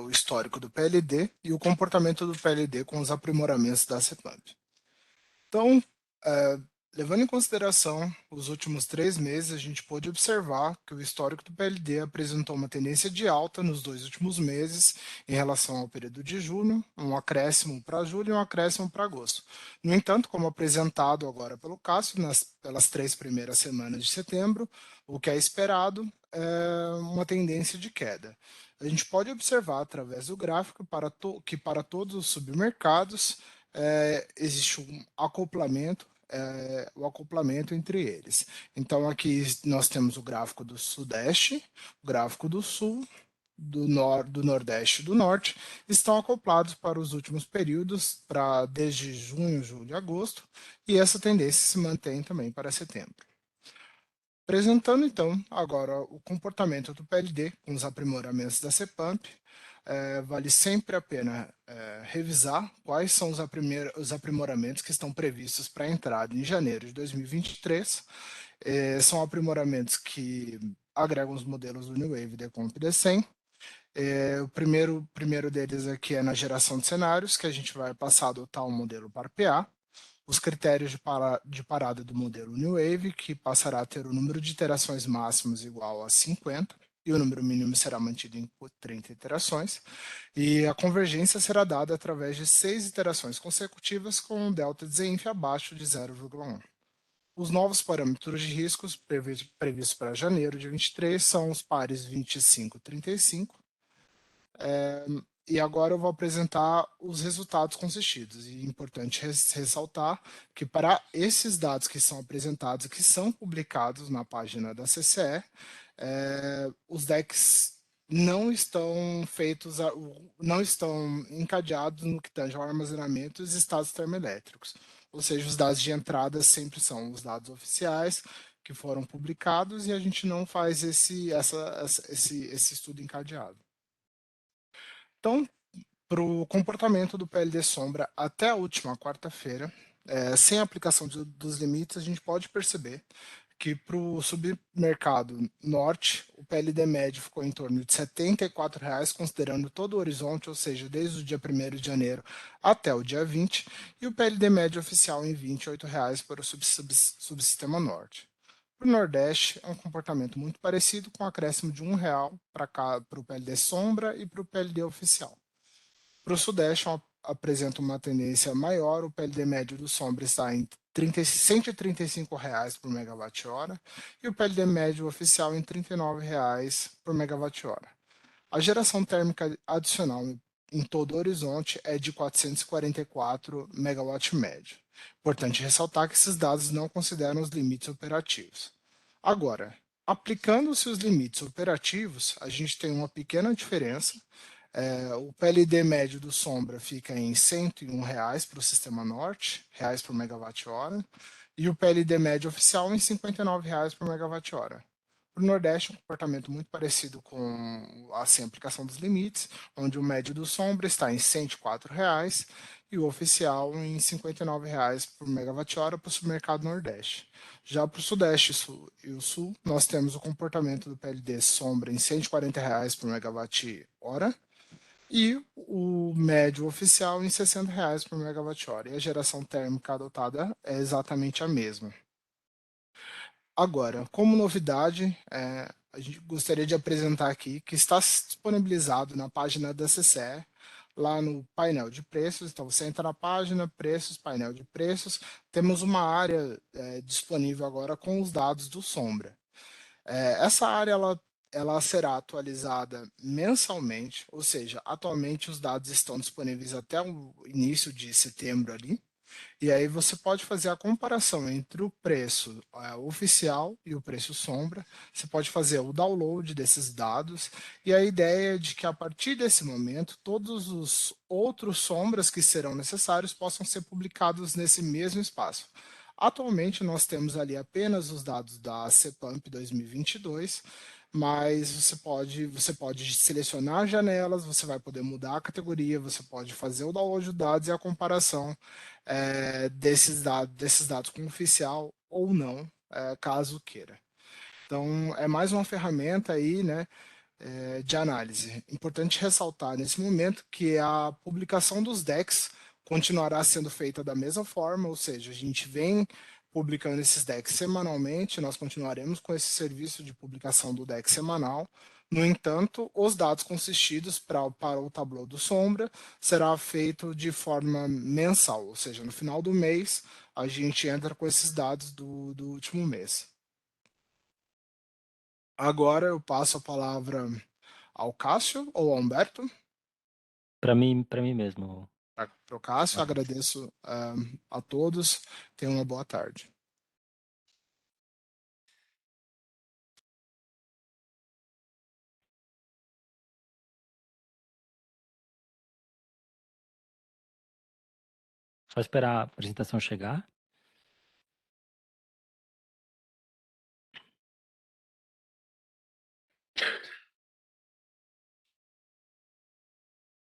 o histórico do PLD e o comportamento do PLD com os aprimoramentos da CEPAMP. Então, levando em consideração os últimos 3 meses, a gente pôde observar que o histórico do PLD apresentou uma tendência de alta nos 2 últimos meses em relação ao período de junho, um acréscimo para julho e um acréscimo para agosto. No entanto, como apresentado agora pelo Cássio, pelas 3 primeiras semanas de setembro, o que é esperado é uma tendência de queda. A gente pode observar através do gráfico que para todos os submercados existe um acoplamento, o acoplamento entre eles. Então, aqui nós temos o gráfico do Sudeste, o gráfico do Sul, do Nordeste e do Norte, estão acoplados para os últimos períodos, desde junho, julho e agosto, e essa tendência se mantém também para setembro. Apresentando, então, agora o comportamento do PLD com os aprimoramentos da CEPAMP, vale sempre a pena revisar quais são os aprimoramentos que estão previstos para a entrada em janeiro de 2023. São aprimoramentos que agregam os modelos do New Wave, Decomp e D100. O primeiro deles aqui é na geração de cenários, que a gente vai passar a adotar um modelo para PA. Os critérios de parada do modelo New Wave, que passará a ter o número de iterações máximos igual a 50, e o número mínimo será mantido em 30 iterações, e a convergência será dada através de 6 iterações consecutivas com um delta de ZINF abaixo de 0,1. Os novos parâmetros de riscos previstos para janeiro de 23 são os pares 25 e 35, e agora eu vou apresentar os resultados consistidos. E é importante ressaltar que para esses dados que são apresentados e que são publicados na página da CCE, os decks não estão encadeados no que tange ao armazenamento e os estados termoelétricos. Ou seja, os dados de entrada sempre são os dados oficiais que foram publicados e a gente não faz esse estudo encadeado. Então, para o comportamento do PLD sombra até a última quarta-feira, sem aplicação dos limites, a gente pode perceber que para o submercado norte, o PLD médio ficou em torno de R$ 74,00, considerando todo o horizonte, ou seja, desde o dia 1º de janeiro até o dia 20, e o PLD médio oficial em R$ 28,00 para o subsistema norte. Para o Nordeste, é um comportamento muito parecido, com um acréscimo de R$ 1,00 para o PLD sombra e para o PLD oficial. Para o Sudeste, apresenta uma tendência maior, o PLD médio do sombra está em R$ 135,00 por megawatt-hora e o PLD médio oficial em R$ 39,00 por megawatt-hora. A geração térmica adicional em todo o horizonte é de 444 megawatt médio. Importante ressaltar que esses dados não consideram os limites operativos. Agora, aplicando-se os limites operativos, a gente tem uma pequena diferença. O PLD médio do sombra fica em R$ 101,00 para o sistema norte, reais por megawatt-hora, e o PLD médio oficial em R$ 59,00 por megawatt-hora. Para o Nordeste, um comportamento muito parecido com a sem aplicação dos limites, onde o médio do sombra está em R$ 104,00 e o oficial em R$ 59,00 por megawatt-hora para o submercado Nordeste. Já para o Sudeste e o Sul, nós temos o comportamento do PLD sombra em R$ 140,00 por megawatt-hora e o médio oficial em R$ 60,00 por megawatt-hora. E a geração térmica adotada é exatamente a mesma. Agora, como novidade, a gente gostaria de apresentar aqui que está disponibilizado na página da CCE, lá no painel de preços. Então, você entra na página, preços, painel de preços, temos uma área disponível agora com os dados do sombra. Essa área, ela será atualizada mensalmente, ou seja, atualmente os dados estão disponíveis até o início de setembro ali, e aí você pode fazer a comparação entre o preço oficial e o preço sombra, você pode fazer o download desses dados, e a ideia é de que a partir desse momento, todos os outros sombras que serão necessários possam ser publicados nesse mesmo espaço. Atualmente nós temos ali apenas os dados da CEPAMP 2022, mas você pode selecionar janelas, você vai poder mudar a categoria, você pode fazer o download de dados e a comparação desses dados com o oficial ou não, caso queira. Então, é mais uma ferramenta aí, né, de análise. Importante ressaltar nesse momento que a publicação dos decks continuará sendo feita da mesma forma, ou seja, a gente vem publicando esses decks semanalmente, nós continuaremos com esse serviço de publicação do deck semanal. No entanto, os dados consistidos para o tabuleau do Sombra será feito de forma mensal, ou seja, no final do mês a gente entra com esses dados do último mês. Agora eu passo a palavra ao Cássio ou ao Humberto. Para mim mesmo. Para o Cássio, agradeço a todos. Tenham uma boa tarde. Só esperar a apresentação chegar.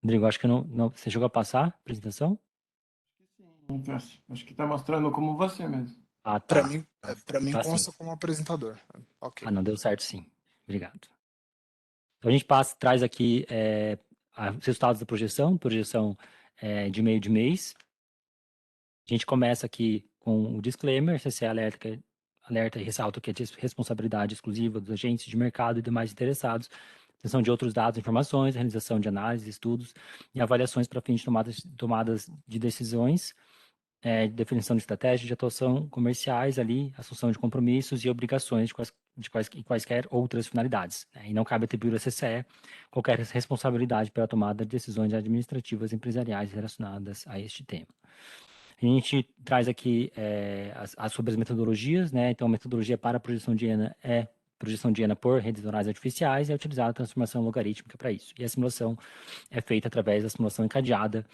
Rodrigo, acho que não. Você chegou a passar a apresentação? Sim, Cássio. Acho que está mostrando como você mesmo. Ah, Para tá. mim, para mim Tá sim. consta como apresentador. Ok. Ah, não, deu certo sim. Obrigado. Então a gente traz aqui os resultados da projeção de meio de mês. A gente começa aqui com o disclaimer, CCE alerta e ressalta que é de responsabilidade exclusiva dos agentes de mercado e demais interessados, obtenção de outros dados e informações, realização de análises, estudos e avaliações para fim de tomadas de decisões, definição de estratégias de atuação comerciais ali, assunção de compromissos e obrigações de quaisquer outras finalidades. Né? E não cabe atribuir à CCE qualquer responsabilidade pela tomada de decisões administrativas e empresariais relacionadas a este tema. A gente traz aqui sobre as metodologias, né? Então, a metodologia para a projeção de ENA é projeção de ENA por redes neurais artificiais e é utilizada a transformação logarítmica para isso. E a simulação é feita através da simulação encadeada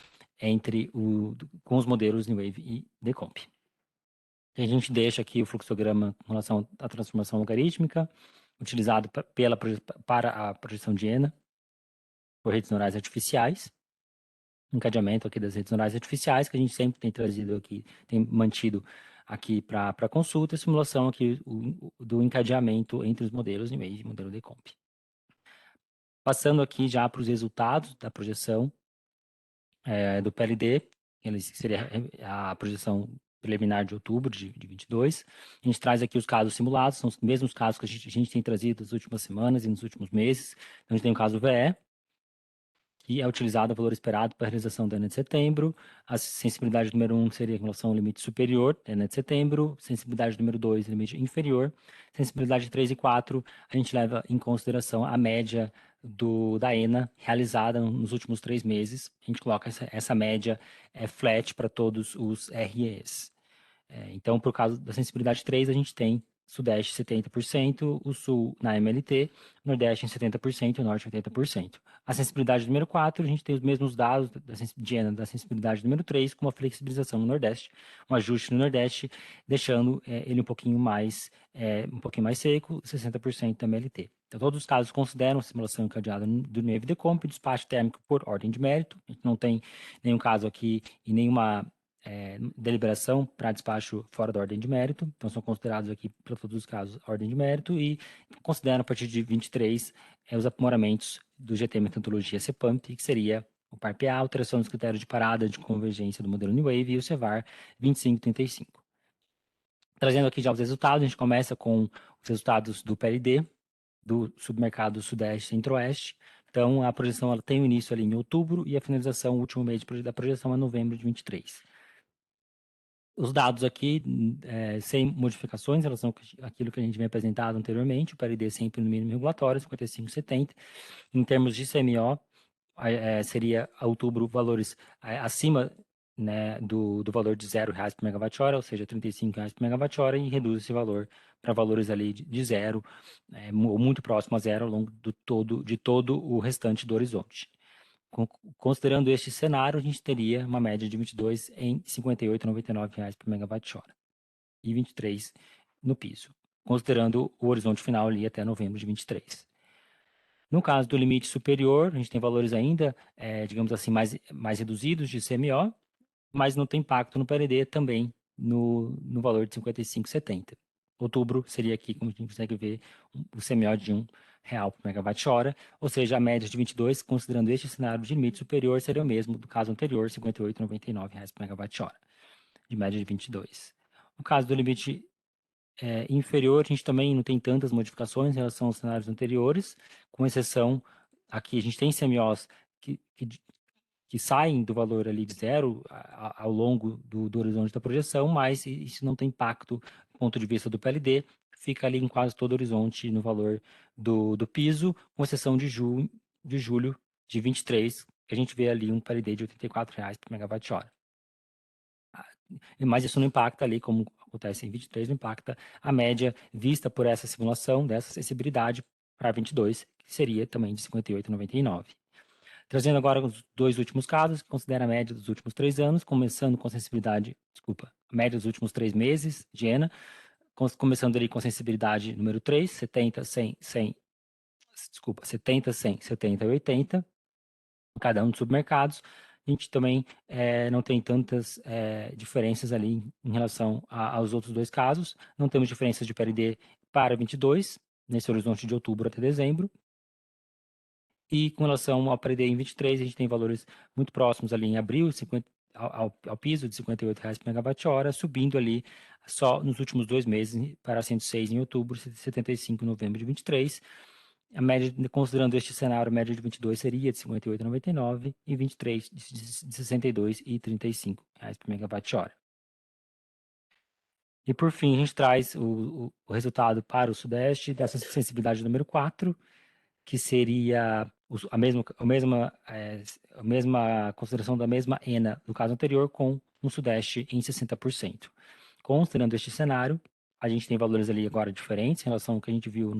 com os modelos New Wave e Decomp. A gente deixa aqui o fluxograma com relação à transformação logarítmica, utilizado para a projeção de ENA por redes neurais artificiais. Encadeamento aqui das redes neurais artificiais, que a gente sempre tem trazido aqui, tem mantido aqui para consulta, a simulação aqui do encadeamento entre os modelos New Wave e modelo Decomp. Passando aqui já para os resultados da projeção do PLD, seria a projeção preliminar de outubro de 22. A gente traz aqui os casos simulados, são os mesmos casos que a gente tem trazido nas últimas semanas e nos últimos meses. Então, a gente tem o caso VE, que é utilizado o valor esperado para a realização da ENA de setembro. A sensibilidade número 1 seria em relação ao limite superior da ENA de setembro. Sensibilidade número 2, limite inferior. Sensibilidade 3 e 4, a gente leva em consideração a média da ENA realizada nos últimos 3 meses. A gente coloca essa média flat para todos os REs. Então, por causa da sensibilidade 3, a gente tem Sudeste 70%, o Sul na MLT, Nordeste em 70% e o Norte 80%. A sensibilidade número 4, a gente tem os mesmos dados de ENA da sensibilidade número 3, com uma flexibilização no Nordeste, um ajuste no Nordeste, deixando ele um pouquinho mais seco, 60% da MLT. Então, todos os casos consideram a simulação encadeada do New Wave Decomp, despacho térmico por ordem de mérito. A gente não tem nenhum caso aqui e nenhuma deliberação para despacho fora da ordem de mérito, então são considerados aqui, para todos os casos, ordem de mérito, e consideram a partir de 23 os aprimoramentos do GT Metodologia CPAMP, que seria o PARPA, alteração dos critérios de parada de convergência do modelo New Wave e o CEVAR 2535. Trazendo aqui já os resultados, a gente começa com os resultados do PLD, do submercado Sudeste e Centro-Oeste. Então, a projeção ela tem o início ali em outubro e a finalização, o último mês da projeção, é novembro de 23. Os dados aqui, sem modificações em relação àquilo que a gente vem apresentado anteriormente, o PLD sempre no mínimo regulatório, 55,70. Em termos de CMO, seria a outubro valores acima, né, do valor de R$0 por megawatt-hora, ou seja, R$35 por megawatt-hora, e reduz esse valor para valores ali de zero, ou muito próximo a zero ao longo de todo o restante do horizonte. Considerando este cenário, a gente teria uma média de 22 em R$ 58,99 por megawatt-hora e 23 no piso. considerando o horizonte final ali até novembro de 23. No caso do limite superior, a gente tem valores ainda, digamos assim, mais reduzidos de CMO, mas não tem impacto no PLD também no valor de 55,70. Outubro seria aqui, como a gente consegue ver, o CMO de R$1 por megawatt-hora, ou seja, a média de 22, considerando este cenário de limite superior, seria o mesmo do caso anterior, R$ 58,99 por megawatt-hora, de média de 22. No caso do limite inferior, a gente também não tem tantas modificações em relação aos cenários anteriores, com exceção, aqui a gente tem CMOs que saem do valor ali de zero ao longo do horizonte da projeção, mas isso não tem impacto do ponto de vista do PLD, fica ali em quase todo o horizonte no valor do piso, com exceção de julho de 23, que a gente vê ali um PLD de R$84 por megawatt-hora. Mas isso não impacta ali, como acontece em 23, não impacta a média vista por essa simulação dessa sensibilidade para 22, que seria também de 58,99. Trazendo agora os dois últimos casos, considera a média dos últimos 3 anos, começando com sensibilidade, a média dos últimos 3 meses de ENA, começando ali com sensibilidade número 3, 70, 100, 70, 100, 70 e 80, em cada um dos submercados. A gente também não tem tantas diferenças ali em relação aos outros dois casos. Não temos diferenças de PLD para 22, nesse horizonte de outubro até dezembro. E com relação ao PLD em 23, a gente tem valores muito próximos ali em abril, ao piso de R$58 por megawatt-hora, subindo ali só nos últimos 2 meses para 106 em outubro, 75 em novembro de 23. A média, considerando este cenário, a média de 22 seria de 58,99 e 23 de 62,35 reais por megawatt-hora. E por fim, a gente traz o resultado para o Sudeste dessa sensibilidade número 4, que seria a mesma consideração da mesma ENA do caso anterior, com um Sudeste em 60%. Considerando este cenário, a gente tem valores ali agora diferentes em relação ao que a gente viu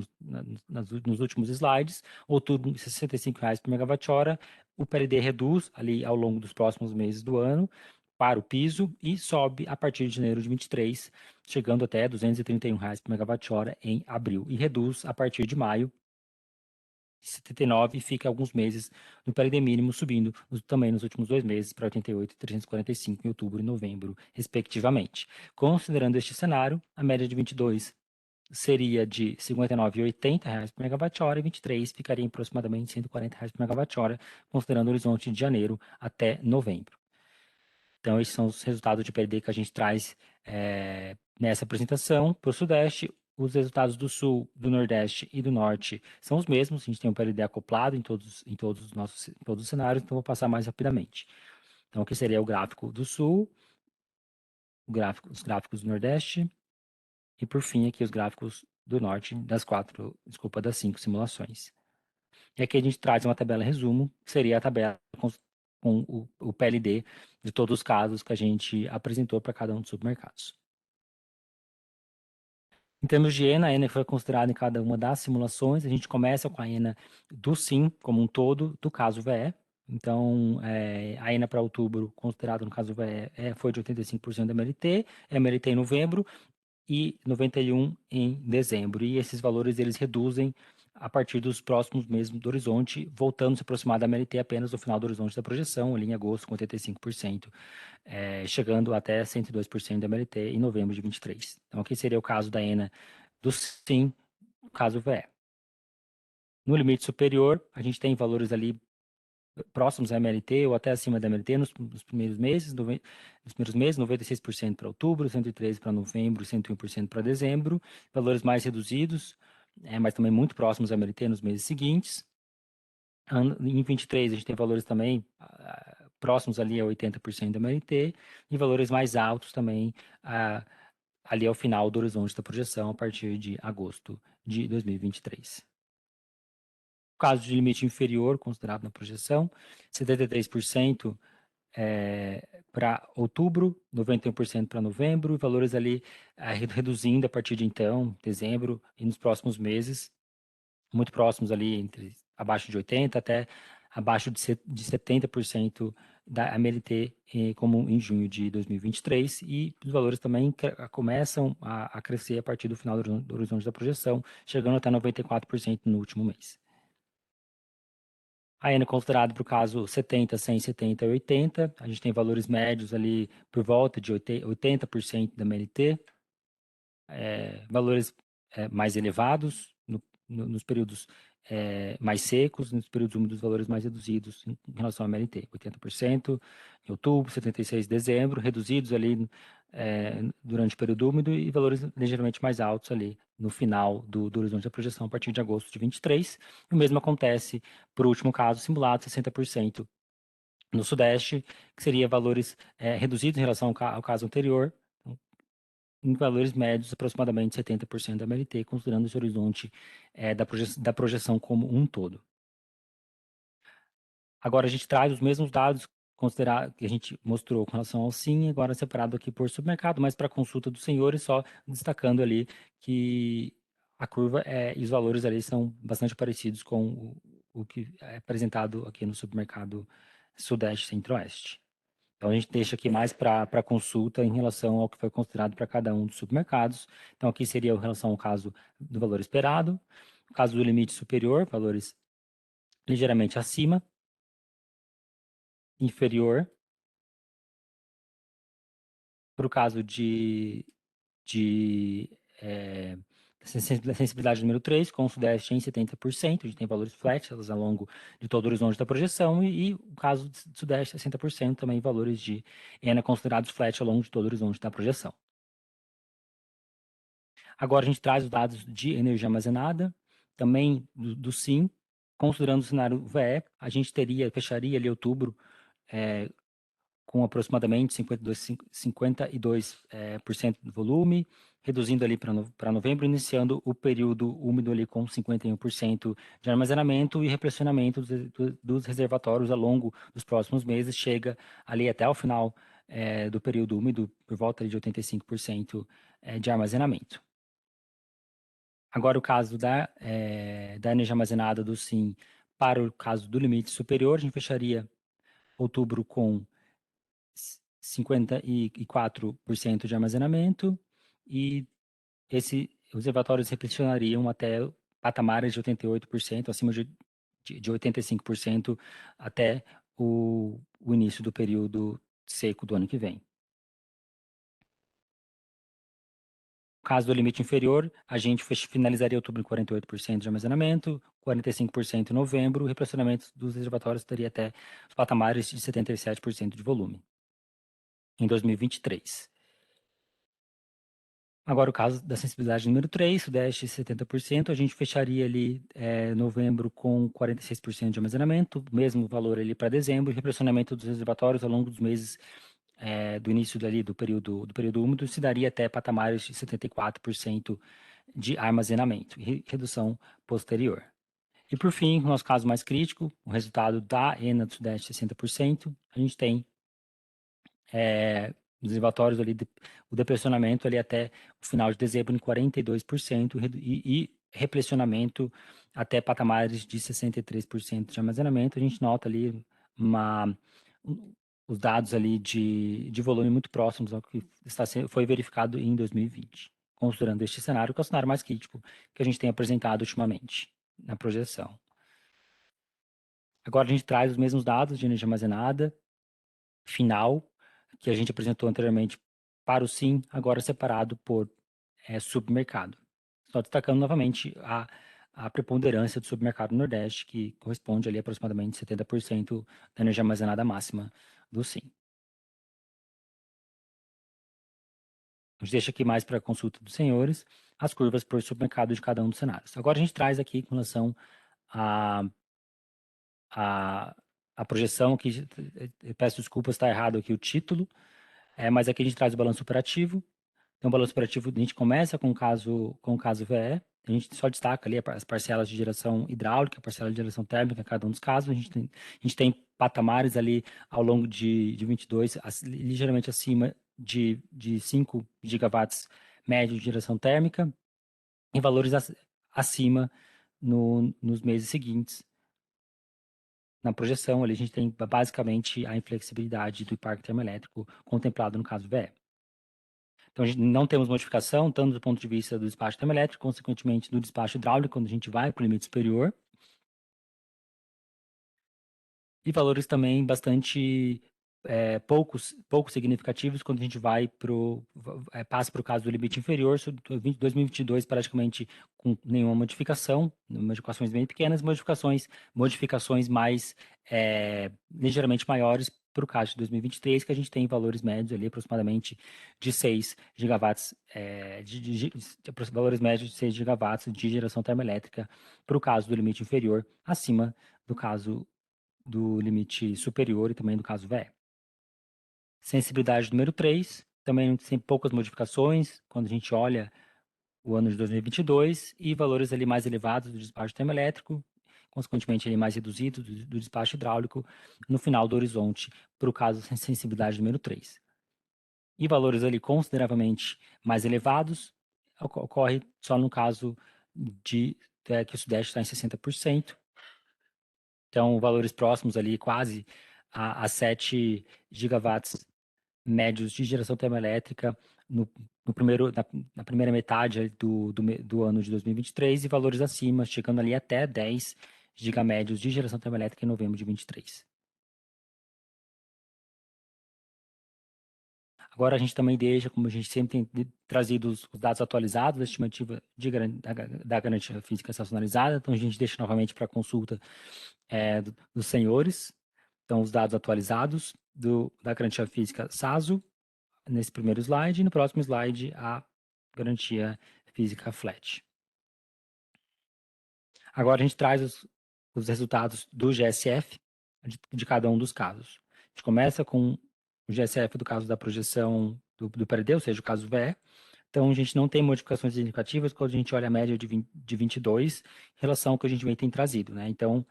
nos últimos slides. Outubro, R$ 65 por megawatt-hora. O PLD reduz ali ao longo dos próximos meses do ano para o piso e sobe a partir de janeiro de 23, chegando até R$ 231 por megawatt-hora em abril. E reduz a partir de maio, 79, e fica alguns meses no PLD mínimo, subindo também nos últimos 2 meses para 88 e 345 em outubro e novembro, respectivamente. Considerando este cenário, a média de 22 seria de R$ 59,80 por megawatt-hora e 23 ficaria em aproximadamente R$ 140 por megawatt-hora, considerando o horizonte de janeiro até novembro. Então, esses são os resultados de PLD que a gente traz nessa apresentação para o Sudeste. Os resultados do Sul, do Nordeste e do Norte são os mesmos. A gente tem um PLD acoplado em todos os cenários, então vou passar mais rapidamente. Então, aqui seria o gráfico do Sul, os gráficos do Nordeste, e por fim aqui os gráficos do Norte das 5 simulações. E aqui a gente traz uma tabela resumo, que seria a tabela com o PLD de todos os casos que a gente apresentou para cada um dos submercados. Em termos de ENA, a ENA foi considerada em cada uma das simulações. A gente começa com a ENA do SIM como um todo, do caso VE. Então, a ENA para outubro, considerada no caso VE, foi de 85% da MLT, MLT em novembro e 91% em dezembro. E esses valores eles reduzem a partir dos próximos meses do horizonte, voltando a se aproximar da MLT apenas no final do horizonte da projeção, ali em agosto, com 85%, chegando até 102% da MLT em novembro de 23. Então, aqui seria o caso da ENA do SIM, no caso VE. No limite superior, a gente tem valores ali próximos à MLT ou até acima da MLT nos primeiros meses, 96% para outubro, 113% para novembro, 101% para dezembro, valores mais reduzidos, mas também muito próximos à MLT nos meses seguintes. Em 23, a gente tem valores também próximos ali a 80% da MLT e valores mais altos também ali ao final do horizonte da projeção, a partir de agosto de 2023. Caso de limite inferior, considerado na projeção, 73% para outubro, 91% para novembro, e valores ali reduzindo a partir de então, dezembro, e nos próximos meses, muito próximos ali, abaixo de 80% até abaixo de 70% da MLT como em junho de 2023, e os valores também começam a crescer a partir do final do horizonte da projeção, chegando até 94% no último mês. A N considerado para o caso 70, 100, 70 e 80, a gente tem valores médios ali por volta de 80% da MLT, valores mais elevados nos períodos mais secos, nos períodos úmidos, valores mais reduzidos em relação à MLT, 80% em outubro, 76% em dezembro, reduzidos ali durante o período úmido, e valores ligeiramente mais altos ali no final do horizonte da projeção, a partir de agosto de 23. O mesmo acontece para o último caso simulado, 60% no Sudeste, que seria valores reduzidos em relação ao caso anterior, em valores médios, aproximadamente 70% da MLT, considerando esse horizonte da projeção como um todo. Agora a gente traz os mesmos dados que a gente mostrou com relação ao SIM, agora separado aqui por submercado, mas para consulta dos senhores, só destacando ali que a curva e os valores ali são bastante parecidos com o que é apresentado aqui no submercado Sudeste e Centro-Oeste. Então, a gente deixa aqui mais para consulta em relação ao que foi considerado para cada um dos submercados. Então, aqui seria em relação ao caso do valor esperado, o caso do limite superior, valores ligeiramente acima, inferior, para o caso de sensibilidade número 3, com o Sudeste em 70%, a gente tem valores flat ao longo de todo o horizonte da projeção, e o caso do Sudeste, 60%, também valores de ENA considerados flat ao longo de todo o horizonte da projeção. Agora a gente traz os dados de energia armazenada, também do SIM, considerando o cenário VE, a gente fecharia ali outubro com aproximadamente 52% do volume, reduzindo ali para novembro, iniciando o período úmido ali com 51% de armazenamento, e repressionamento dos reservatórios ao longo dos próximos meses chega ali até o final do período úmido, por volta ali de 85% de armazenamento. Agora, o caso da energia armazenada do SIM para o caso do limite superior, a gente fecharia outubro com 54% de armazenamento, e os reservatórios repressionariam até patamares de 88%, acima de 85% até o início do período seco do ano que vem. No caso do limite inferior, a gente finalizaria outubro com 48% de armazenamento, 45% em novembro, o repressionamento dos reservatórios estaria até os patamares de 77% de volume em 2023. Agora, o caso da sensibilidade número 3, Sudeste 70%, a gente fecharia ali novembro com 46% de armazenamento, mesmo valor ali para dezembro, e repressionamento dos reservatórios ao longo dos meses do início do período úmido se daria até patamares de 74% de armazenamento, e redução posterior. E por fim, no nosso caso mais crítico, o resultado da ENA do Sudeste 60%, a gente tem nos reservatórios ali, o depressionamento ali até o final de dezembro em 42% e repressionamento até patamares de 63% de armazenamento. A gente nota ali os dados ali de volume muito próximos ao que foi verificado em 2020, considerando este cenário, que é o cenário mais crítico que a gente tem apresentado ultimamente na projeção. Agora a gente traz os mesmos dados de energia armazenada final que a gente apresentou anteriormente para o SIM, agora separado por submercado. Só destacando novamente a preponderância do submercado Nordeste, que corresponde ali a aproximadamente 70% da energia armazenada máxima do SIM. A gente deixa aqui mais para a consulta dos senhores as curvas por submercado de cada um dos cenários. Agora a gente traz aqui com relação a projeção, que peço desculpas, está errado aqui o título, mas aqui a gente traz o balanço operativo. Então, o balanço operativo, a gente começa com o caso VE, a gente só destaca ali as parcelas de geração hidráulica, a parcela de geração térmica, cada um dos casos. A gente tem patamares ali ao longo de 22, ligeiramente acima de 5 gigawatts médio de geração térmica, e valores acima nos meses seguintes, na projeção, ali a gente tem basicamente a inflexibilidade do parque termoelétrico contemplado no caso VE. Então, a gente não temos modificação, tanto do ponto de vista do despacho termoelétrico, consequentemente do despacho hidráulico, quando a gente vai para o limite superior. E valores também bastante pouco significativos quando a gente vai passa para o caso do limite inferior, 2022 praticamente com nenhuma modificação, modificações bem pequenas, modificações mais ligeiramente maiores para o caso de 2023, que a gente tem valores médios ali aproximadamente de 6 gigawatts, valores médios de 6 gigawatts de geração termoelétrica para o caso do limite inferior, acima do caso do limite superior e também do caso VE. Sensibilidade número 3, também sem poucas modificações, quando a gente olha o ano de 2022 e valores ali mais elevados do despacho termoelétrico, consequentemente ali mais reduzidos do despacho hidráulico, no final do horizonte, para o caso sem sensibilidade número 3. E valores ali consideravelmente mais elevados, ocorre só no caso que o Sudeste está em 60%, então valores próximos ali quase a 7 gigawatts médios de geração termoelétrica na primeira metade do ano de 2023 e valores acima, chegando ali até 10 gigamédios de geração termoelétrica em novembro de 2023. Agora a gente também deixa, como a gente sempre tem trazido os dados atualizados da estimativa da garantia física estacionalizada, então a gente deixa novamente para consulta dos senhores, então os dados atualizados da garantia física SASO, nesse primeiro slide, e no próximo slide a garantia física flat. Agora a gente traz os resultados do GSF de cada um dos casos. A gente começa com o GSF do caso da projeção do PRD, ou seja, o caso VE. Então, a gente não tem modificações significativas quando a gente olha a média de 22 em relação ao que a gente tem trazido, né? Então,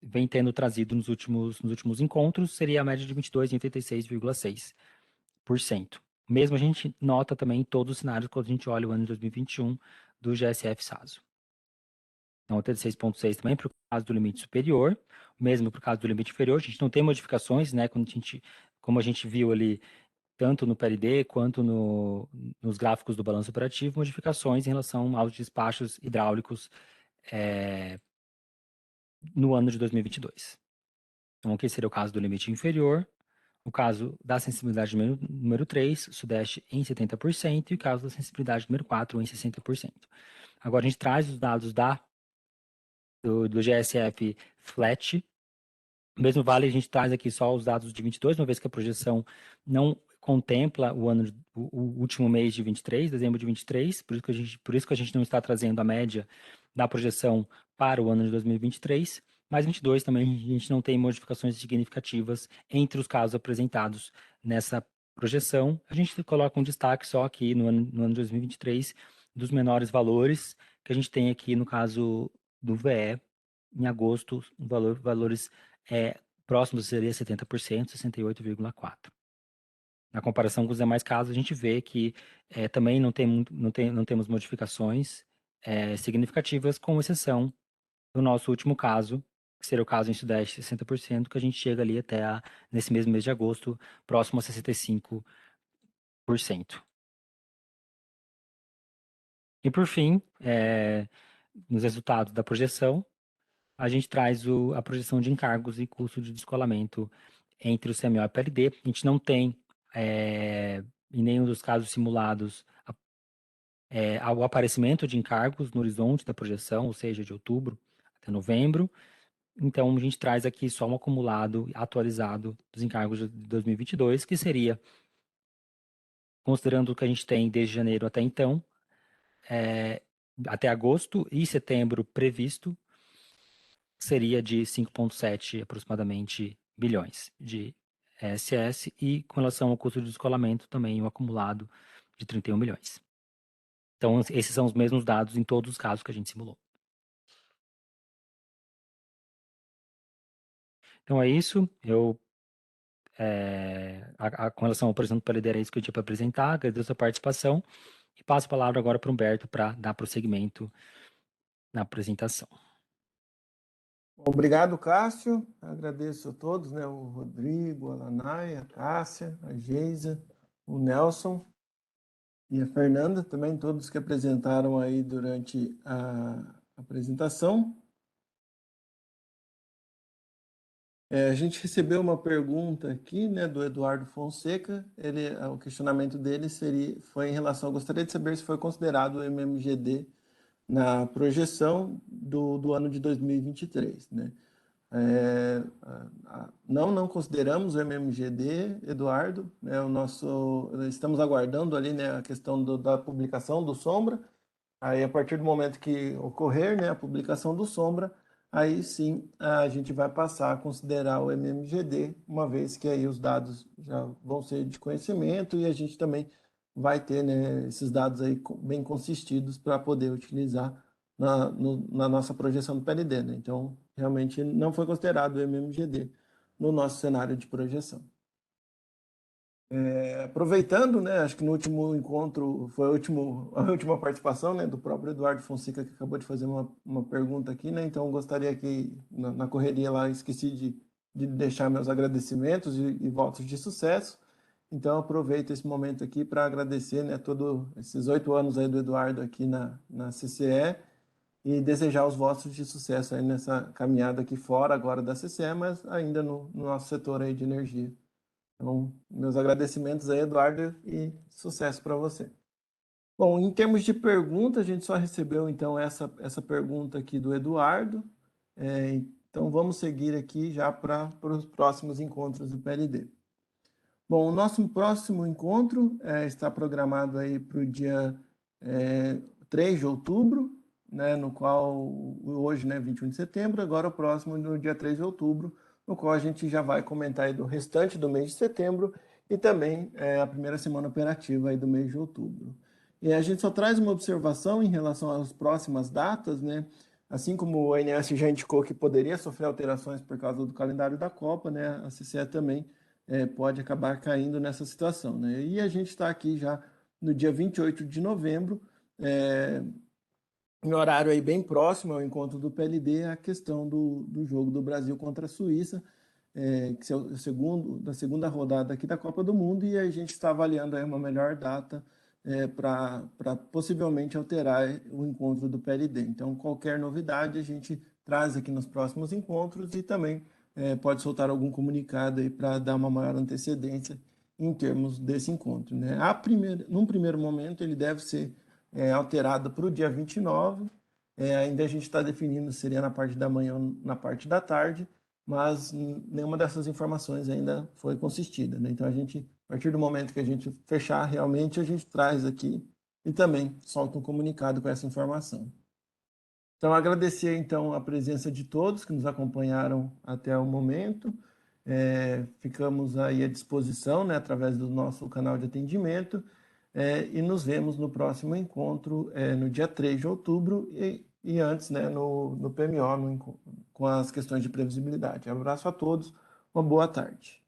vem tendo trazido nos últimos encontros, seria a média de 22 em 86,6%. Mesmo a gente nota também em todos os cenários quando a gente olha o ano de 2021 do GSF SASO. Então, 86,6 também para o caso do limite superior, mesmo para o caso do limite inferior, a gente não tem modificações, né? Como a gente viu ali, tanto no PLD quanto nos gráficos do balanço operativo, modificações em relação aos despachos hidráulicos no ano de 2022. Então, aqui seria o caso do limite inferior, o caso da sensibilidade número 3, Sudeste em 70%, e o caso da sensibilidade número 4 em 60%. Agora, a gente traz os dados do GSF flat. Mesmo vale, a gente traz aqui só os dados de 22, uma vez que a projeção não contempla o último mês de 23, dezembro de 23, por isso que a gente não está trazendo a média da projeção para o ano de 2023, mas 22 também a gente não tem modificações significativas entre os casos apresentados nessa projeção. A gente coloca um destaque só aqui no ano de 2023 dos menores valores que a gente tem aqui no caso do VE, em agosto, valores próximos seria 70%, 68,4%. Na comparação com os demais casos, a gente vê que também não temos modificações significativas, com exceção do nosso último caso, que seria o caso em Sudeste, 60%, que a gente chega ali nesse mesmo mês de agosto, próximo a 65%. E por fim, nos resultados da projeção, a gente traz a projeção de encargos e custo de descolamento entre o CMO e o PLD. A gente não tem, em nenhum dos casos simulados, o aparecimento de encargos no horizonte da projeção, ou seja, de outubro até novembro. Então, a gente traz aqui só um acumulado atualizado dos encargos de 2022, que seria, considerando o que a gente tem desde janeiro até então, até agosto e setembro previsto, seria de 5,7 aproximadamente bilhões de SS, e com relação ao custo de descolamento também um acumulado de 31 milhões. Então, esses são os mesmos dados em todos os casos que a gente simulou. Então é isso. Com relação ao projeto para liderar, é isso que eu tinha para apresentar. Agradeço a participação e passo a palavra agora para o Humberto para dar prosseguimento na apresentação. Obrigado, Cássio. Agradeço a todos, né? O Rodrigo, a Lanai, a Cássia, a Geisa, o Nelson e a Fernanda, também todos que apresentaram aí durante a apresentação. A gente recebeu uma pergunta aqui, né, do Eduardo Fonseca. O questionamento dele foi em relação, gostaria de saber se foi considerado o MMGD na projeção do ano de 2023, né? Não consideramos o MMGD, Eduardo, né, estamos aguardando ali, né, a questão da publicação do Sombra. Aí, a partir do momento que ocorrer, né, a publicação do Sombra, aí sim a gente vai passar a considerar o MMGD, uma vez que aí os dados já vão ser de conhecimento e a gente também vai ter, né, esses dados aí bem consistidos para poder utilizar na nossa projeção do PLD, né? Então, realmente não foi considerado o MMGD no nosso cenário de projeção. Aproveitando, né, acho que no último encontro foi a última participação, né, do próprio Eduardo Fonseca, que acabou de fazer uma pergunta aqui, né? Então, gostaria que, na correria lá, esqueci de deixar meus agradecimentos e votos de sucesso. Então, aproveito esse momento aqui para agradecer, né, todos esses 8 anos aí do Eduardo aqui na CCE e desejar os votos de sucesso aí nessa caminhada aqui fora agora da CCE, mas ainda no nosso setor aí de energia. Então, meus agradecimentos aí, Eduardo, e sucesso para você. Bom, em termos de pergunta, a gente só recebeu, então, essa pergunta aqui do Eduardo. Então, vamos seguir aqui já para os próximos encontros do PLD. Bom, o nosso próximo encontro está programado aí para o dia 3 de outubro, né, no qual, hoje, né, 21 de setembro, agora o próximo no dia 3 de outubro, no qual a gente já vai comentar aí do restante do mês de setembro e também a primeira semana operativa aí do mês de outubro. E a gente só traz uma observação em relação às próximas datas, né? Assim como o ONS já indicou que poderia sofrer alterações por causa do calendário da Copa, né? A CCE também pode acabar caindo nessa situação, né? E a gente está aqui já no dia 28 de novembro, em horário aí bem próximo ao encontro do PLD, a questão do jogo do Brasil contra a Suíça, que é da segunda rodada aqui da Copa do Mundo, e a gente está avaliando aí uma melhor data para possivelmente alterar o encontro do PLD. Então, qualquer novidade a gente traz aqui nos próximos encontros e também pode soltar algum comunicado aí para dar uma maior antecedência em termos desse encontro, né? Num primeiro momento, ele deve ser alterado para o dia 29, ainda a gente está definindo se seria na parte da manhã ou na parte da tarde, mas nenhuma dessas informações ainda foi consistida, né? Então, a partir do momento que a gente fechar realmente, a gente traz aqui e também solta um comunicado com essa informação. Então, agradecer então a presença de todos que nos acompanharam até o momento. Ficamos aí à disposição, né, através do nosso canal de atendimento, e nos vemos no próximo encontro, no dia 3 de outubro e antes, né, no PMO, com as questões de previsibilidade. Abraço a todos, uma boa tarde.